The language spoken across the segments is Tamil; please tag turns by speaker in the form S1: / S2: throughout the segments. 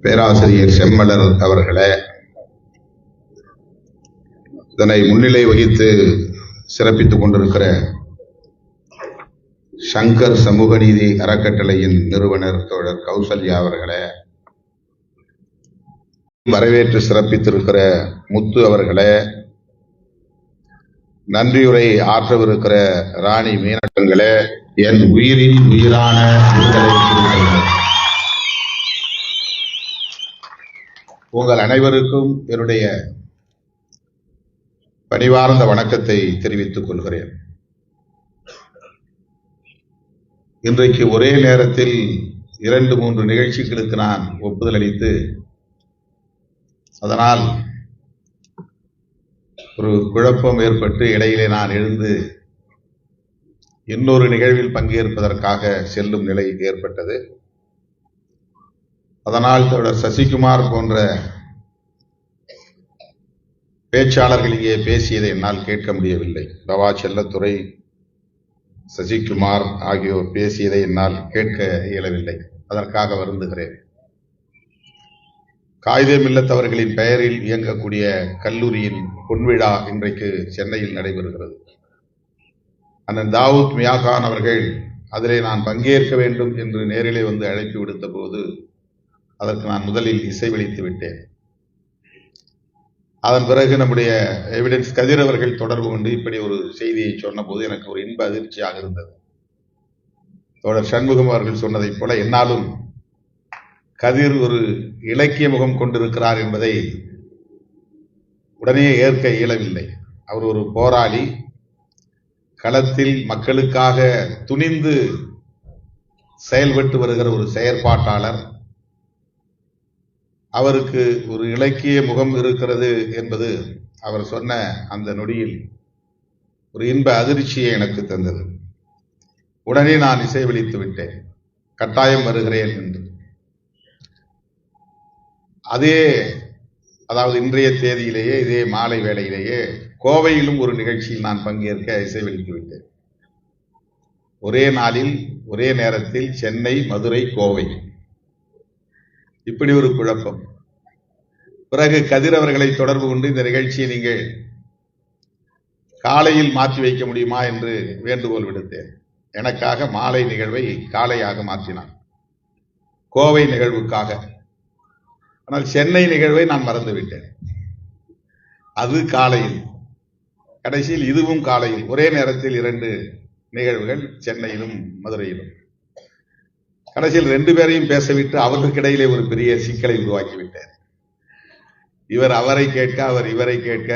S1: பேராசிரியர் செம்மலர் அவர்களே, இதனை முன்னிலை வகித்து சிறப்பித்துக் கொண்டிருக்கிற சங்கர் சமூக நீதி அறக்கட்டளையின் நிறுவனர் தோழர் கௌசல்யா அவர்களே, வரவேற்று சிறப்பித்திருக்கிற முத்து அவர்களே, நன்றியுரை ஆற்றவிருக்கிற ராணி மீனாட்டங்களே, என் உயிரின் உயிரான உங்கள் அனைவருக்கும் என்னுடைய பணிவார்ந்த வணக்கத்தை தெரிவித்துக் கொள்கிறேன். இன்றைக்கு ஒரே நேரத்தில் 2-3 நிகழ்ச்சிகளுக்கு நான் ஒப்புதல் அளித்து, அதனால் ஒரு குழப்பம் ஏற்பட்டு இடையிலே நான் எழுந்து இன்னொரு நிகழ்வில் பங்கேற்பதற்காக செல்லும் நிலை ஏற்பட்டது. அதனால் தோழர் சசிகுமார் போன்ற பேச்சாளர்கள் இங்கே பேசியதை என்னால் கேட்க முடியவில்லை. பவா செல்லத்துறை, சசிகுமார் ஆகியோர் பேசியதை என்னால் கேட்க இயலவில்லை. அதற்காக வருந்துகிறேன். காயிதே மில்லத் அவர்களின் பெயரில் இயங்கக்கூடிய கல்லூரியின் பொன்விழா இன்றைக்கு சென்னையில் நடைபெறுகிறது. அண்ணன் தாவூத் மியாகான் அவர்கள் அதிலே நான் பங்கேற்க வேண்டும் என்று நேரிலே வந்து அழைப்பு விடுத்த போது அதற்கு நான் முதலில் இசைவளித்து விட்டேன். அதன் பிறகு நம்முடைய எவிடன்ஸ் கதிர் அவர்கள் தொடர்பு கொண்டு இப்படி ஒரு செய்தியை சொன்ன போது எனக்கு ஒரு இன்ப அதிர்ச்சியாக இருந்தது. தோழர் சண்முகம் அவர்கள் சொன்னதைப் போல என்னாலும் கதிர் ஒரு இலக்கிய முகம் கொண்டிருக்கிறார் என்பதை உடனே ஏற்க இயலவில்லை. அவர் ஒரு போராளி, களத்தில் மக்களுக்காக துணிந்து செயல்பட்டு வருகிற ஒரு செயற்பாட்டாளர். அவருக்கு ஒரு இலக்கிய முகம் இருக்கிறது என்பது அவர் சொன்ன அந்த நொடியில் ஒரு இன்ப அதிர்ச்சியை எனக்கு தந்தது. உடனே நான் இசைவளித்து விட்டேன், கட்டாயம் வருகிறேன் என்று. அதாவது இன்றைய தேதியிலேயே இதே மாலை வேளையிலேயே கோவையிலும் ஒரு நிகழ்ச்சியில் நான் பங்கேற்க இசைவளித்து விட்டேன். ஒரே நாளில் ஒரே நேரத்தில் சென்னை, மதுரை, கோவை, இப்படி ஒரு குழப்பம். பிறகு கதிர் அவர்களை தொடர்பு கொண்டு இந்த நிகழ்ச்சியை நீங்கள் காலையில் மாற்றி வைக்க முடியுமா என்று வேண்டுகோள் விடுத்தேன். எனக்காக மாலை நிகழ்வை காலையாக மாற்றினார், கோவை நிகழ்வுக்காக. ஆனால் சென்னை நிகழ்வை நான் மறந்துவிட்டேன். அது காலையில், கடைசியில் இதுவும் காலையில், ஒரே நேரத்தில் 2 நிகழ்வுகள் சென்னையிலும் மதுரையிலும். கடைசியில் 2 பேரையும் பேசவிட்டு அவர்களுக்கிடையிலே ஒரு பெரிய சிக்கலை உருவாக்கிவிட்டார். இவர் அவரை கேட்க, அவர் இவரை கேட்க,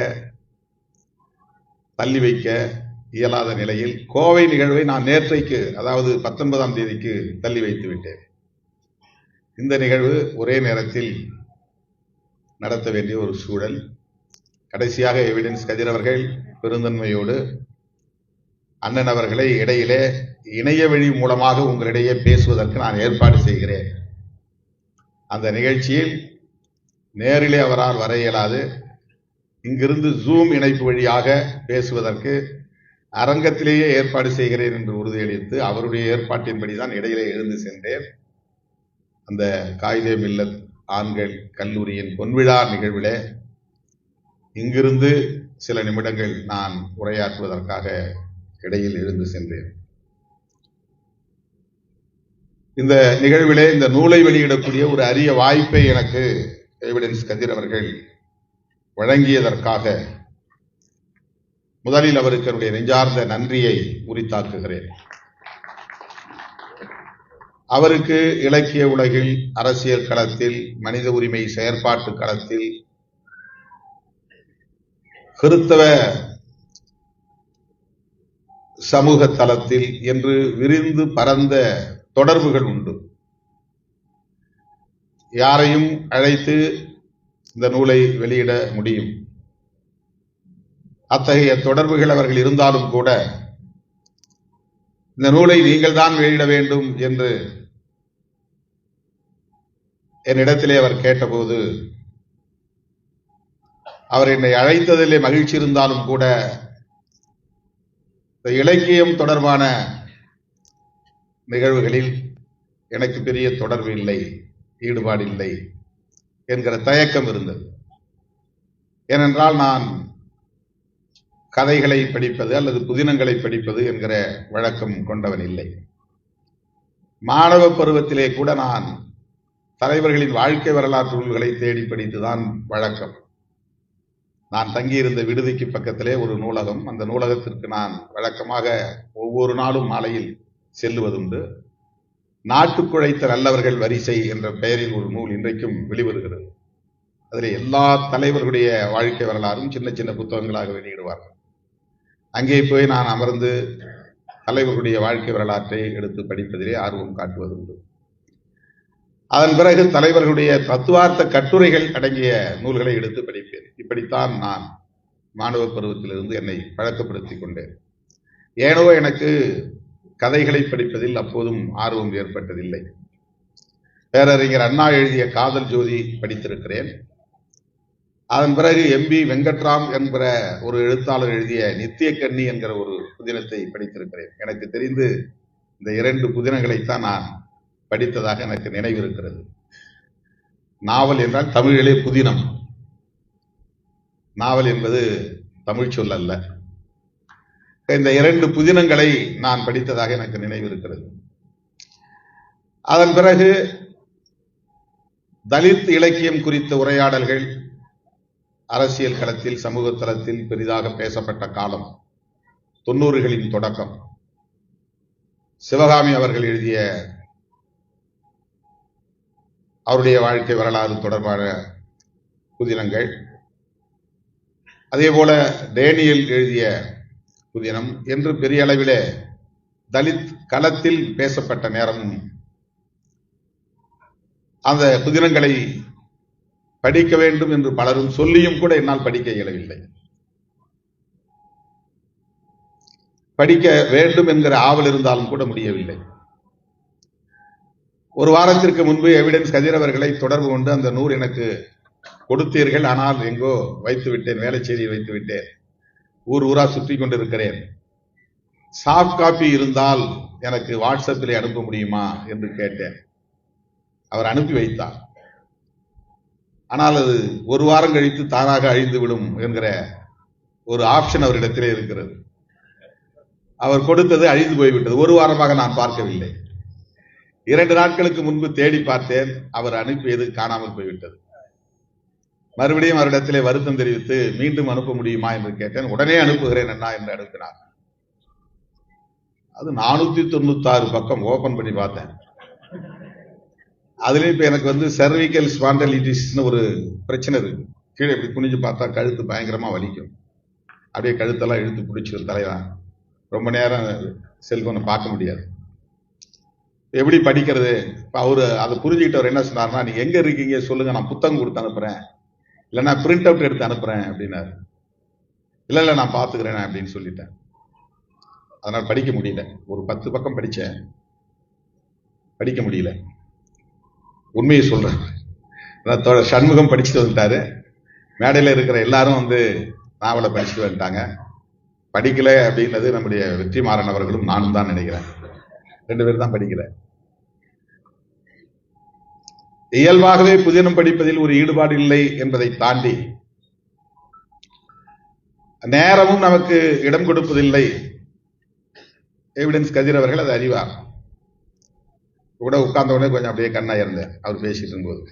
S1: தள்ளி வைக்க இயலாத நிலையில் கோவை நிகழ்வை நான் நேற்றைக்கு, அதாவது 19ஆம் தேதிக்கு தள்ளி வைத்து விட்டேன். இந்த நிகழ்வு ஒரே நேரத்தில் நடத்த வேண்டிய ஒரு சூழல். கடைசியாக எவிடன்ஸ் கதிர் அவர்கள் பெருந்தன்மையோடு அண்ணன் அவர்களை இடையிலே இணைய வழி மூலமாக உங்களிடையே பேசுவதற்கு நான் ஏற்பாடு செய்கிறேன். அந்த நிகழ்ச்சியில் நேரிலே அவரால் வர இயலாது, இங்கிருந்து ஜூம் இணைப்பு வழியாக பேசுவதற்கு அரங்கத்திலேயே ஏற்பாடு செய்கிறேன் என்று உறுதியளித்து அவருடைய ஏற்பாட்டின்படி தான் இடையிலே எழுந்து சென்றேன். அந்த காயிதே மில்லத் ஆண்கள் கல்லூரியின் பொன்விழா நிகழ்விலே இங்கிருந்து சில நிமிடங்கள் நான் உரையாற்றுவதற்காக இடையில் எழுந்து சென்றேன். இந்த நிகழ்விலே இந்த நூலை வெளியிடக்கூடிய ஒரு அரிய வாய்ப்பை எனக்கு எவிடன்ஸ் கதிர் அவர்கள் வழங்கியதற்காக முதலில் அவருக்கு என்னுடைய நெஞ்சார்ந்த நன்றியை உரித்தாக்குகிறேன். அவருக்கு இலக்கிய உலகில், அரசியல் களத்தில், மனித உரிமை செயற்பாட்டு களத்தில், கிறித்தவ சமூக தளத்தில் என்று விரிந்து பரந்த தொடர்புகள் உண்டு. யாரையும் அழைத்து இந்த நூலை வெளியிட முடியும். அத்தகைய தொடர்புகள் அவர்கள் இருந்தாலும் கூட இந்த நூலை நீங்கள் தான் வெளியிட வேண்டும் என்று என்னிடத்திலே அவர் கேட்டபோது, அவர் என்னை அழைத்ததிலே மகிழ்ச்சி இருந்தாலும் கூட இந்த இலக்கியம் தொடர்பான நிகழ்வுகளில் எனக்கு பெரிய தொடர்பு இல்லை, ஈடுபாடு இல்லை என்கிற தயக்கம் இருந்தது. ஏனென்றால் நான் கதைகளை படிப்பது அல்லது புதினங்களை படிப்பது என்கிற வழக்கம் கொண்டவன் இல்லை. மாணவ பருவத்திலே கூட நான் தலைவர்களின் வாழ்க்கை வரலாற்று நூல்களை தேடி படித்துதான் வழக்கம். நான் தங்கியிருந்த விடுதிக்கு பக்கத்திலே ஒரு நூலகம். அந்த நூலகத்திற்கு நான் வழக்கமாக ஒவ்வொரு நாளும் மாலையில் செல்லுவதுண்டு. நாட்டுக்குழைத்த நல்லவர்கள் வரிசை என்ற பெயரில் ஒரு நூல் இன்றைக்கும் வெளிவருகிறது. அதில் எல்லா தலைவர்களுடைய வாழ்க்கை வரலாறும் சின்ன சின்ன புத்தகங்களாக வெளியிடுவார்கள். அங்கே போய் நான் அமர்ந்து தலைவர்களுடைய வாழ்க்கை வரலாற்றை எடுத்து படிப்பதிலே ஆர்வம் காட்டுவதுண்டு. அதன் பிறகு தலைவர்களுடைய தத்துவார்த்த கட்டுரைகள் அடங்கிய நூல்களை எடுத்து படிப்பேன். இப்படித்தான் நான் மாணவ பருவத்திலிருந்து என்னை பழக்கப்படுத்திக் கொண்டேன். ஏனோ எனக்கு கதைகளை படிப்பதில் அப்போதும் ஆர்வம் ஏற்பட்டதில்லை. பேரறிஞர் அண்ணா எழுதிய காதல் ஜோதி படித்திருக்கிறேன். அதன் பிறகு எம்பி வெங்கட்ராம் என்கிற ஒரு எழுத்தாளர் எழுதிய நித்திய கண்ணி என்கிற ஒரு புதினத்தை படித்திருக்கிறேன். எனக்கு தெரிந்து இந்த 2 புதினங்களைத்தான் நான் படித்ததாக எனக்கு நினைவு இருக்கிறது. நாவல் என்றால் தமிழிலே புதினம். நாவல் என்பது தமிழ் சொல் அல்ல. இந்த 2 புதினங்களை நான் படித்ததாக எனக்கு நினைவு இருக்கிறது. அதன் பிறகு தலித் இலக்கியம் குறித்த உரையாடல்கள் அரசியல் களத்தில் சமூக தளத்தில் பெரிதாக பேசப்பட்ட காலம் 90களின் தொடக்கம். சிவகாமி அவர்கள் எழுதிய அவருடைய வாழ்க்கை வரலாறு தொடர்பான புதினங்கள், அதே போல டேனியல் எழுதிய புதினம் என்று பெரிய அளவிலே தலித் களத்தில் பேசப்பட்ட நேரமும் அந்த புதினங்களை படிக்க வேண்டும் என்று பலரும் சொல்லியும் கூட என்னால் படிக்க இயலவில்லை. படிக்க வேண்டும் என்கிற ஆவல் இருந்தாலும் கூட முடியவில்லை. ஒரு வாரத்திற்கு முன்பு எவிடன்ஸ் கதிரவர்களை தொடர்பு கொண்டு அந்த நூல் எனக்கு கொடுத்தீர்கள், ஆனால் எங்கோ வைத்து விட்டேன், வேலை செய்தி வைத்து விட்டேன், ஊர் ஊரா சுற்றி கொண்டிருக்கிறேன், சாஃப்ட் காப்பி இருந்தால் எனக்கு வாட்ஸ்அப்பில் அனுப்ப முடியுமா என்று கேட்டேன். அவர் அனுப்பி வைத்தார். ஆனால் அது ஒரு வாரம் கழித்து தானாக அழிந்துவிடும் என்கிற ஒரு ஆப்ஷன் அவரிடத்திலே இருக்கிறது. அவர் கொடுத்தது அழிந்து போய்விட்டது. ஒரு வாரமாக நான் பார்க்கவில்லை. 2 நாட்களுக்கு முன்பு தேடி பார்த்தேன். அவர் அனுப்பியது காணாமல் போய்விட்டது. மறுபடியும் அவரிடத்திலே வருத்தம் தெரிவித்து மீண்டும் அனுப்ப முடியுமா என்று கேட்டேன். உடனே அனுப்புகிறேன் அண்ணா என்று அனுப்பினார். அது 496 பக்கம் ஓபன் பண்ணி பார்த்தேன். அதுலயும் இப்ப எனக்கு சர்விக்கல் ஸ்பாண்டலைட்டிஸ்னு ஒரு பிரச்சனை இருக்கு. கீழே இப்படி குனிஞ்சு பார்த்தா கழுத்து பயங்கரமா வலிக்கும். அப்படியே கழுத்தெல்லாம் இழுத்து பிடிச்சிடும் தலைதான். ரொம்ப நேரம் செல்போனை பார்க்க முடியாது. எப்படி படிக்கிறது? அவரு அதை புரிஞ்சுக்கிட்டவர் என்ன சொன்னார்னா, நீங்க எங்க இருக்கீங்க சொல்லுங்க, நான் புத்தகம் கொடுத்து அனுப்புறேன், இல்லைன்னா பிரிண்ட் அவுட் எடுத்து அனுப்புறேன் அப்படின்னாரு. இல்ல நான் பாத்துக்கிறேன் அப்படின்னு சொல்லிட்டேன். அதனால படிக்க முடியல. ஒரு 10 பக்கம் படிச்சேன், படிக்க முடியல. உண்மையை சொல்றேன். சண்முகம் படிச்சுட்டு வந்துட்டாரு. மேடையில் இருக்கிற எல்லாரும் நாவலை படிச்சுட்டு வந்துட்டாங்க. படிக்கல அப்படின்றது நம்முடைய வெற்றிமாறன் அவர்களும் நானும் தான் நினைக்கிறேன். 2 பேர் தான் படிக்கல. இயல்பாகவே புதினம் படிப்பதில் ஒரு ஈடுபாடு இல்லை என்பதை தாண்டி நேரமும் நமக்கு இடம் கொடுப்பதில்லை. எவிடன்ஸ் கதிர் அவர்கள் அதை அறிவார். கூட உட்கார்ந்த உடனே கொஞ்சம் அப்படியே கண்ணாயிருந்தேன் அவர் பேசிட்டு இருக்கும்போது.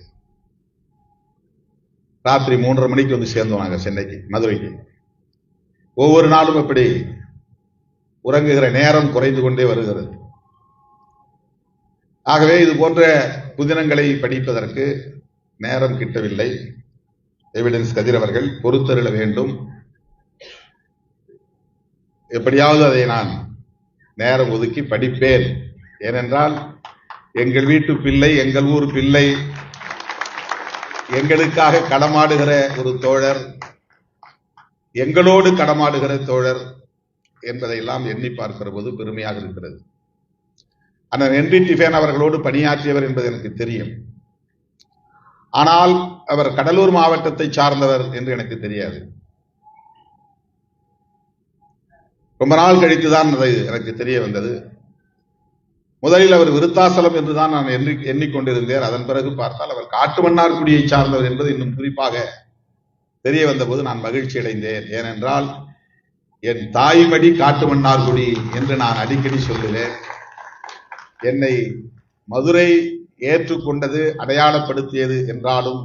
S1: ராத்திரி 3:30 மணிக்கு சேர்ந்தோம் நாங்க சென்னைக்கு, மதுரைக்கு. ஒவ்வொரு நாளும் அப்படி உறங்குகிற நேரம் குறைந்து கொண்டே வருகிறது. ஆகவே இது போன்ற புதினங்களை படிப்பதற்கு நேரம் கிட்டவில்லை. எவிடன்ஸ் கதிர் அவர்கள் பொறுத்தருள வேண்டும். எப்படியாவது அதை நான் நேரம் ஒதுக்கி படிப்பேன். ஏனென்றால் எங்கள் வீட்டு பிள்ளை, எங்கள் ஊர் பிள்ளை, எங்களுக்காக களமாடுகிற ஒரு தோழர், எங்களோடு களமாடுகிற தோழர் என்பதையெல்லாம் எண்ணி பார்க்கிற போது பெருமையாக இருக்கிறது. ஆனால் ஹென்றி டிஃபேன் அவர்களோடு பணியாற்றியவர் என்பது எனக்கு தெரியும். ஆனால் அவர் கடலூர் மாவட்டத்தை சார்ந்தவர் என்று எனக்கு தெரியாது. ரொம்ப நாள் கழித்துதான் அது எனக்கு தெரிய வந்தது. முதலில் அவர் விருத்தாசலம் என்றுதான் நான் எண்ணிக்கொண்டிருந்தேன். அதன் பிறகு பார்த்தால் அவர் காட்டுமன்னார்குடியை சார்ந்தவர் என்பது இன்னும் குறிப்பாக தெரிய வந்தபோது நான் மகிழ்ச்சி அடைந்தேன். ஏனென்றால் என் தாய்மடி காட்டுமன்னார்குடி என்று நான் அடிக்கடி சொல்லுவேன். என்னை மதுரை ஏற்றுக்கொண்டது, அடையாளப்படுத்தியது என்றாலும்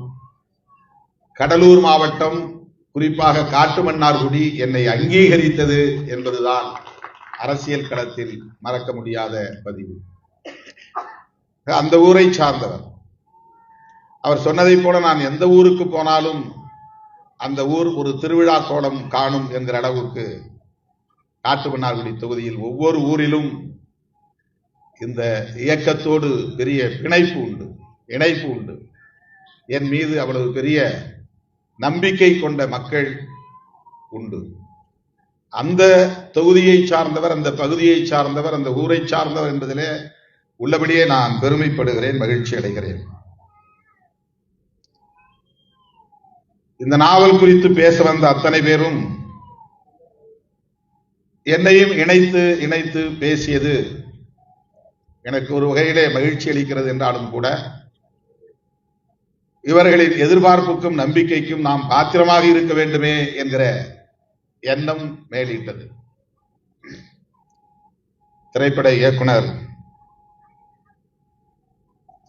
S1: கடலூர் மாவட்டம், குறிப்பாக காட்டுமன்னார்குடி என்னை அங்கீகரித்தது என்பதுதான் அரசியல் களத்தில் மறக்க முடியாத பதிவு. அந்த ஊரை சார்ந்தவர். அவர் சொன்னதை போல நான் எந்த ஊருக்கு போனாலும் அந்த ஊர் ஒரு திருவிழா கோலம் காணும் என்கிற அளவுக்கு காட்டுமன்னார்குடி தொகுதியில் ஒவ்வொரு ஊரிலும் இந்த இயக்கத்தோடு பெரிய இணைப்பு உண்டு. என் மீது அவ்வளவு பெரிய நம்பிக்கை கொண்ட மக்கள் உண்டு. அந்த தொகுதியை சார்ந்தவர், அந்த பகுதியை சார்ந்தவர், அந்த ஊரை சார்ந்தவர் என்பதிலே உள்ளபடியே நான் பெருமைப்படுகிறேன், மகிழ்ச்சி அடைகிறேன். இந்த நாவல் குறித்து பேச வந்த அத்தனை பேரும் என்னையும் இணைத்து பேசியது எனக்கு ஒரு வகையிலே மகிழ்ச்சி அளிக்கிறது என்றாலும் கூட இவர்களின் எதிர்பார்ப்புக்கும் நம்பிக்கைக்கும் நாம் பாத்திரமாக இருக்க வேண்டுமே என்கிற எண்ணம் மேலிட்டது. திரைப்பட இயக்குனர்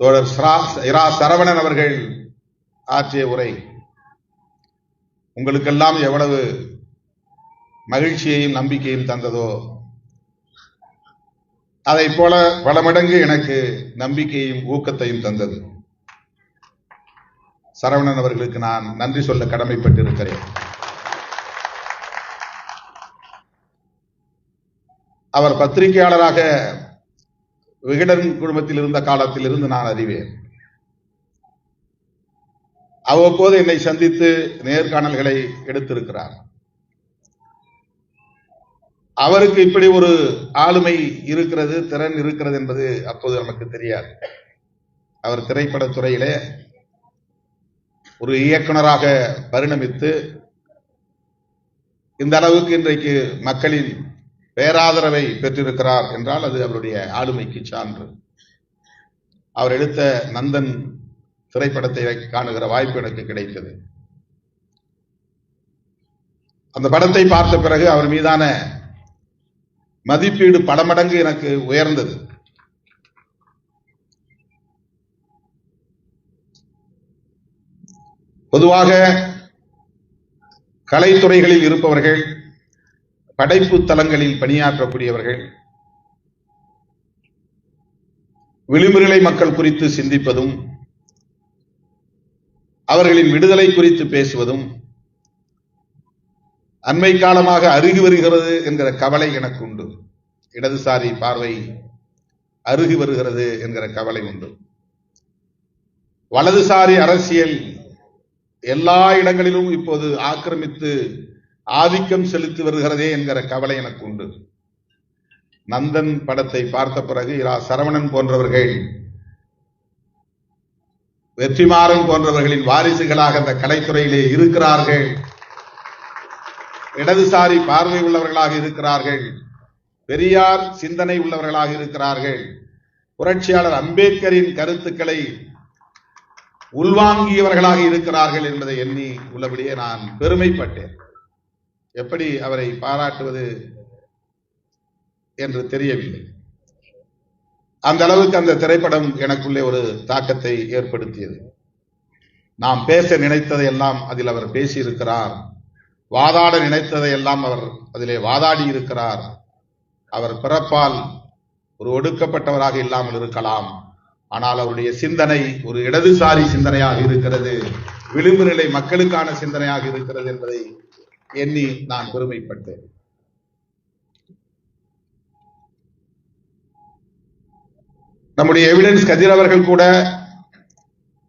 S1: தோழர் இரா சரவணன் அவர்கள் ஆற்றிய உரை உங்களுக்கெல்லாம் எவ்வளவு மகிழ்ச்சியையும் நம்பிக்கையும் தந்ததோ அதை போல பல மடங்கு எனக்கு நம்பிக்கையும் ஊக்கத்தையும் தந்தது. சரவணன் அவர்களுக்கு நான் நன்றி சொல்ல கடமைப்பட்டிருக்கிறேன். அவர் பத்திரிகையாளராக விகடன் குழுமத்தில் இருந்த காலத்தில் இருந்து நான் அறிவேன். அவ்வப்போது என்னை சந்தித்து நேர்காணல்களை எடுத்திருக்கிறார். அவருக்கு இப்படி ஒரு ஆளுமை இருக்கிறது, திறன் இருக்கிறது என்பது அப்போது நமக்கு தெரியாது. அவர் திரைப்படத்துறையிலே ஒரு இயக்குனராக பரிணமித்து இந்த அளவுக்கு இன்றைக்கு மக்களின் பேராதரவை பெற்றிருக்கிறார் என்றால் அது அவருடைய ஆளுமைக்கு சான்று. அவர் எடுத்த நந்தன் திரைப்படத்தை காணுகிற வாய்ப்பு எனக்கு கிடைத்தது. அந்த படத்தை பார்த்த பிறகு அவர் மீதான மதிப்பீடு பல மடங்கு எனக்கு உயர்ந்தது. பொதுவாக கலைத்துறைகளில் இருப்பவர்கள், படைப்பு தலங்களில் பணியாற்றக்கூடியவர்கள் விளிம்புநிலை மக்கள் குறித்து சிந்திப்பதும் அவர்களின் விடுதலை குறித்து பேசுவதும் அண்மை காலமாக அருகி வருகிறது என்கிற கவலை எனக்கு உண்டு. இடதுசாரி பார்வை அருகி வருகிறது என்கிற கவலை உண்டு. வலதுசாரி அரசியல் எல்லா இடங்களிலும் இப்போது ஆக்கிரமித்து ஆதிக்கம் செலுத்தி வருகிறதே என்கிற கவலை எனக்கு உண்டு. நந்தன் படத்தை பார்த்த பிறகு இரா சரவணன் போன்றவர்கள், வெற்றிமாறன் போன்றவர்களின் வாரிசுகளாக அந்த கலைத்துறையிலே இருக்கிறார்கள், இடதுசாரி பார்வை உள்ளவர்களாக இருக்கிறார்கள், பெரியார் சிந்தனை உள்ளவர்களாக இருக்கிறார்கள், புரட்சியாளர் அம்பேத்கரின் கருத்துக்களை உள்வாங்கியவர்களாக இருக்கிறார்கள் என்பதை எண்ணி உள்ளபடியே நான் பெருமைப்பட்டேன். எப்படி அவரை பாராட்டுவது என்று தெரியவில்லை. அந்த அளவுக்கு அந்த திரைப்படம் எனக்குள்ளே ஒரு தாக்கத்தை ஏற்படுத்தியது. நாம் பேச நினைத்ததை எல்லாம் அதில் அவர் பேசியிருக்கிறார். வாதாட நினைத்ததை எல்லாம் அவர் அதிலே வாதாடி இருக்கிறார். அவர் பிறப்பால் ஒரு ஒடுக்கப்பட்டவராக இல்லாமல் இருக்கலாம், ஆனால் அவருடைய சிந்தனை ஒரு இடதுசாரி சிந்தனையாக இருக்கிறது, விளிம்பு நிலை மக்களுக்கான சிந்தனையாக இருக்கிறது என்பதை எண்ணி நான் பெருமைப்பட்டேன். நம்முடைய எவிடன்ஸ் கதிர் அவர்கள் கூட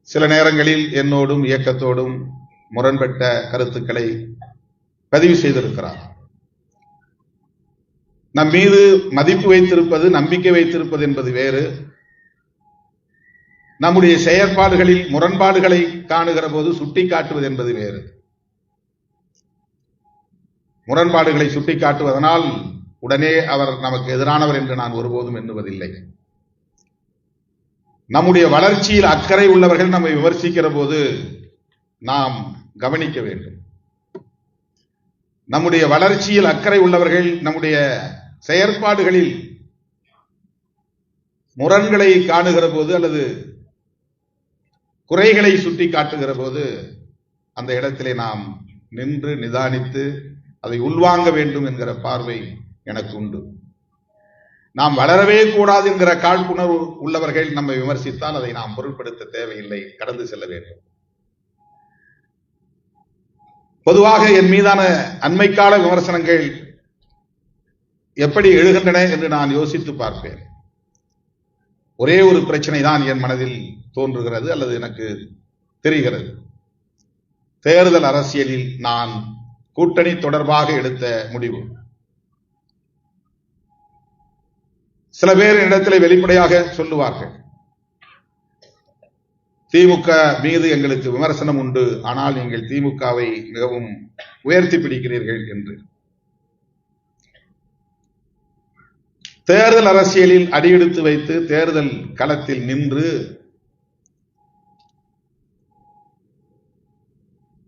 S1: சில நேரங்களில் என்னோடும் இயக்கத்தோடும் முரண்பட்ட கருத்துக்களை பதிவு செய்திருக்கிறார். நம் மீது மதிப்பு வைத்திருப்பது, நம்பிக்கை வைத்திருப்பது என்பது வேறு. நம்முடைய செயற்பாடுகளில் முரண்பாடுகளை காணுகிற போது சுட்டிக்காட்டுவது என்பது வேறு. முரண்பாடுகளை சுட்டிக்காட்டுவதனால் உடனே அவர் நமக்கு எதிரானவர் என்று நான் ஒருபோதும் எண்ணுவதில்லை. நம்முடைய வளர்ச்சியில் அக்கறை உள்ளவர்கள் நம்மை விமர்சிக்கிற போது நாம் கவனிக்க வேண்டும். நம்முடைய வளர்ச்சியில் அக்கறை உள்ளவர்கள் நம்முடைய செயற்பாடுகளில் முரண்களை காணுகிற போது அல்லது குறைகளை சுட்டி காட்டுகிற போது அந்த இடத்திலே நாம் நின்று நிதானித்து அதை உள்வாங்க வேண்டும் என்கிற பார்வை எனக்கு உண்டு. நாம் வளரவே கூடாது என்கிற காழ்ப்புணர்வு உள்ளவர்கள் நம்மை விமர்சித்தால் அதை நாம் பொருட்படுத்த தேவையில்லை, கடந்து செல்ல வேண்டும். பொதுவாக என் மீதான அண்மைக்கால விமர்சனங்கள் எப்படி எழுகின்றன என்று நான் யோசித்து பார்ப்பேன். ஒரே ஒரு பிரச்சனை தான் என் மனதில் தோன்றுகிறது அல்லது எனக்கு தெரிகிறது. தேர்தல் அரசியலில் நான் கூட்டணி தொடர்பாக எடுத்த முடிவு. சில பேர் இடத்திலே வெளிப்படையாக சொல்லுவார்கள், திமுக மீது எங்களுக்கு விமர்சனம் உண்டு, ஆனால் நீங்கள் திமுகவை மிகவும் உயர்த்தி பிடிக்கிறீர்கள் என்று. தேர்தல் அரசியலில் அடியெடுத்து வைத்து தேர்தல் களத்தில் நின்று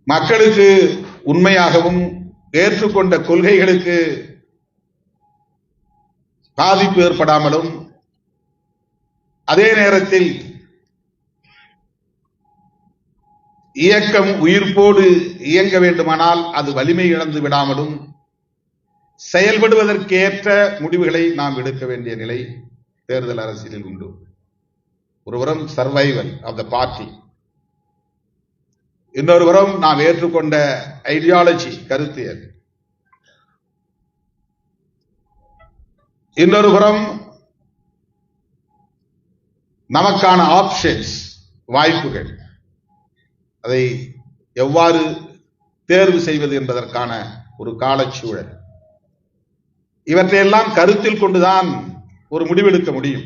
S1: மக்களுக்கு உண்மையாகவும் ஏற்றுக்கொண்ட கொள்கைகளுக்கு பாதிப்பு ஏற்படாமலும் அதே நேரத்தில் இயக்கம் உயிர்ப்போடு இயங்க வேண்டுமானால் அது வலிமை இழந்து விடாமலும் செயல்படுவதற்கேற்ற முடிவுகளை நாம் எடுக்க வேண்டிய நிலை தேர்தல் அரசியலில் உண்டு. ஒருபுறம் சர்வைவல் ஆஃப் த பார்ட்டி, இன்னொருபுறம் நாம் ஏற்றுக்கொண்ட ஐடியாலஜி கருத்தியல், இன்னொருபுறம் நமக்கான ஆப்ஷன்ஸ் வாய்ப்புகள், அதை எவ்வாறு தேர்வு செய்வது என்பதற்கான ஒரு காலச்சூழல். இவற்றையெல்லாம் கருத்தில் கொண்டுதான் ஒரு முடிவெடுக்க முடியும்.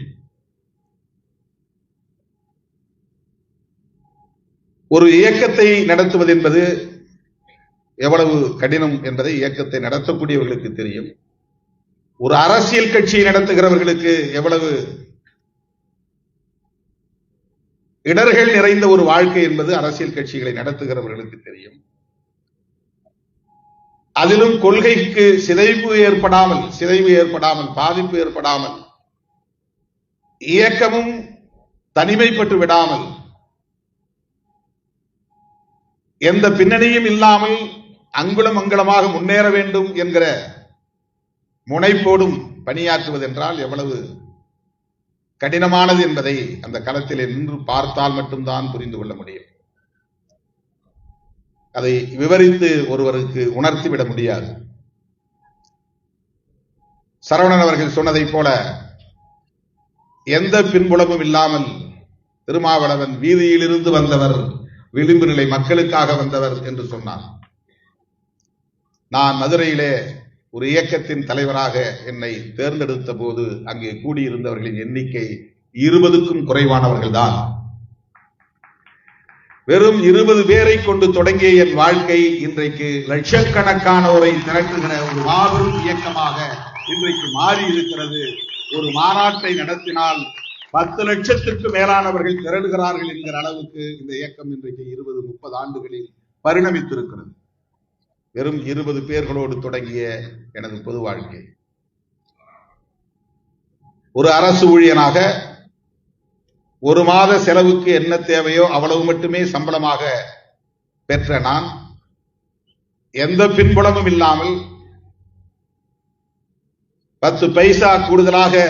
S1: ஒரு இயக்கத்தை நடத்துவது என்பது எவ்வளவு கடினம் என்பதை இயக்கத்தை நடத்தக்கூடியவர்களுக்கு தெரியும். ஒரு அரசியல் கட்சியை நடத்துகிறவர்களுக்கு எவ்வளவு இடர்கள் நிறைந்த ஒரு வாழ்க்கை என்பது அரசியல் கட்சிகளை நடத்துகிறவர்களுக்கு தெரியும். அதிலும் கொள்கைக்கு சிதைவு ஏற்படாமல் பாதிப்பு ஏற்படாமல் இயக்கமும் தனிமைப்பட்டு விடாமல் எந்த பின்னணியும் இல்லாமல் அங்குலம் அங்குலமாக முன்னேற வேண்டும் என்கிற முனைப்போடும் பணியாற்றுவதென்றால் எவ்வளவு கடினமானது என்பதை அந்த களத்திலே நின்று பார்த்தால் மட்டும்தான் புரிந்து கொள்ள முடியும். அதை விவரித்து ஒருவருக்கு உணர்த்திவிட முடியாது. சரவணன் அவர்கள் சொன்னதைப் போல எந்த பின்புலமும் இல்லாமல் திருமாவளவன் வீதியிலிருந்து வந்தவர், விளிம்பு நிலை மக்களுக்காக வந்தவர் என்று சொன்னார். நான் மதுரையிலே ஒரு இயக்கத்தின் தலைவராக என்னை தேர்ந்தெடுத்த போது அங்கே கூடியிருந்தவர்களின் எண்ணிக்கை 20க்கும் குறைவானவர்கள் தான். வெறும் 20 பேரை கொண்டு தொடங்கிய என் வாழ்க்கை இன்றைக்கு லட்சக்கணக்கானோரை திரட்டுகிற ஒரு மாபெரும் இயக்கமாக இன்றைக்கு மாறி இருக்கிறது. ஒரு மாநாட்டை நடத்தினால் 10 லட்சத்திற்கு மேலானவர்கள் திரளுகிறார்கள் என்கிற அளவுக்கு இந்த இயக்கம் இன்றைக்கு 20-30 ஆண்டுகளில் பரிணமித்திருக்கிறது. வெறும் 20 பேர்களோடு தொடங்கிய எனது பொது வாழ்க்கை. ஒரு அரசு ஊழியனாக ஒரு மாத செலவுக்கு என்ன தேவையோ அவ்வளவு மட்டுமே சம்பளமாக பெற்ற நான் எந்த பின்புலமும் இல்லாமல் 10 பைசா கூடுதலாக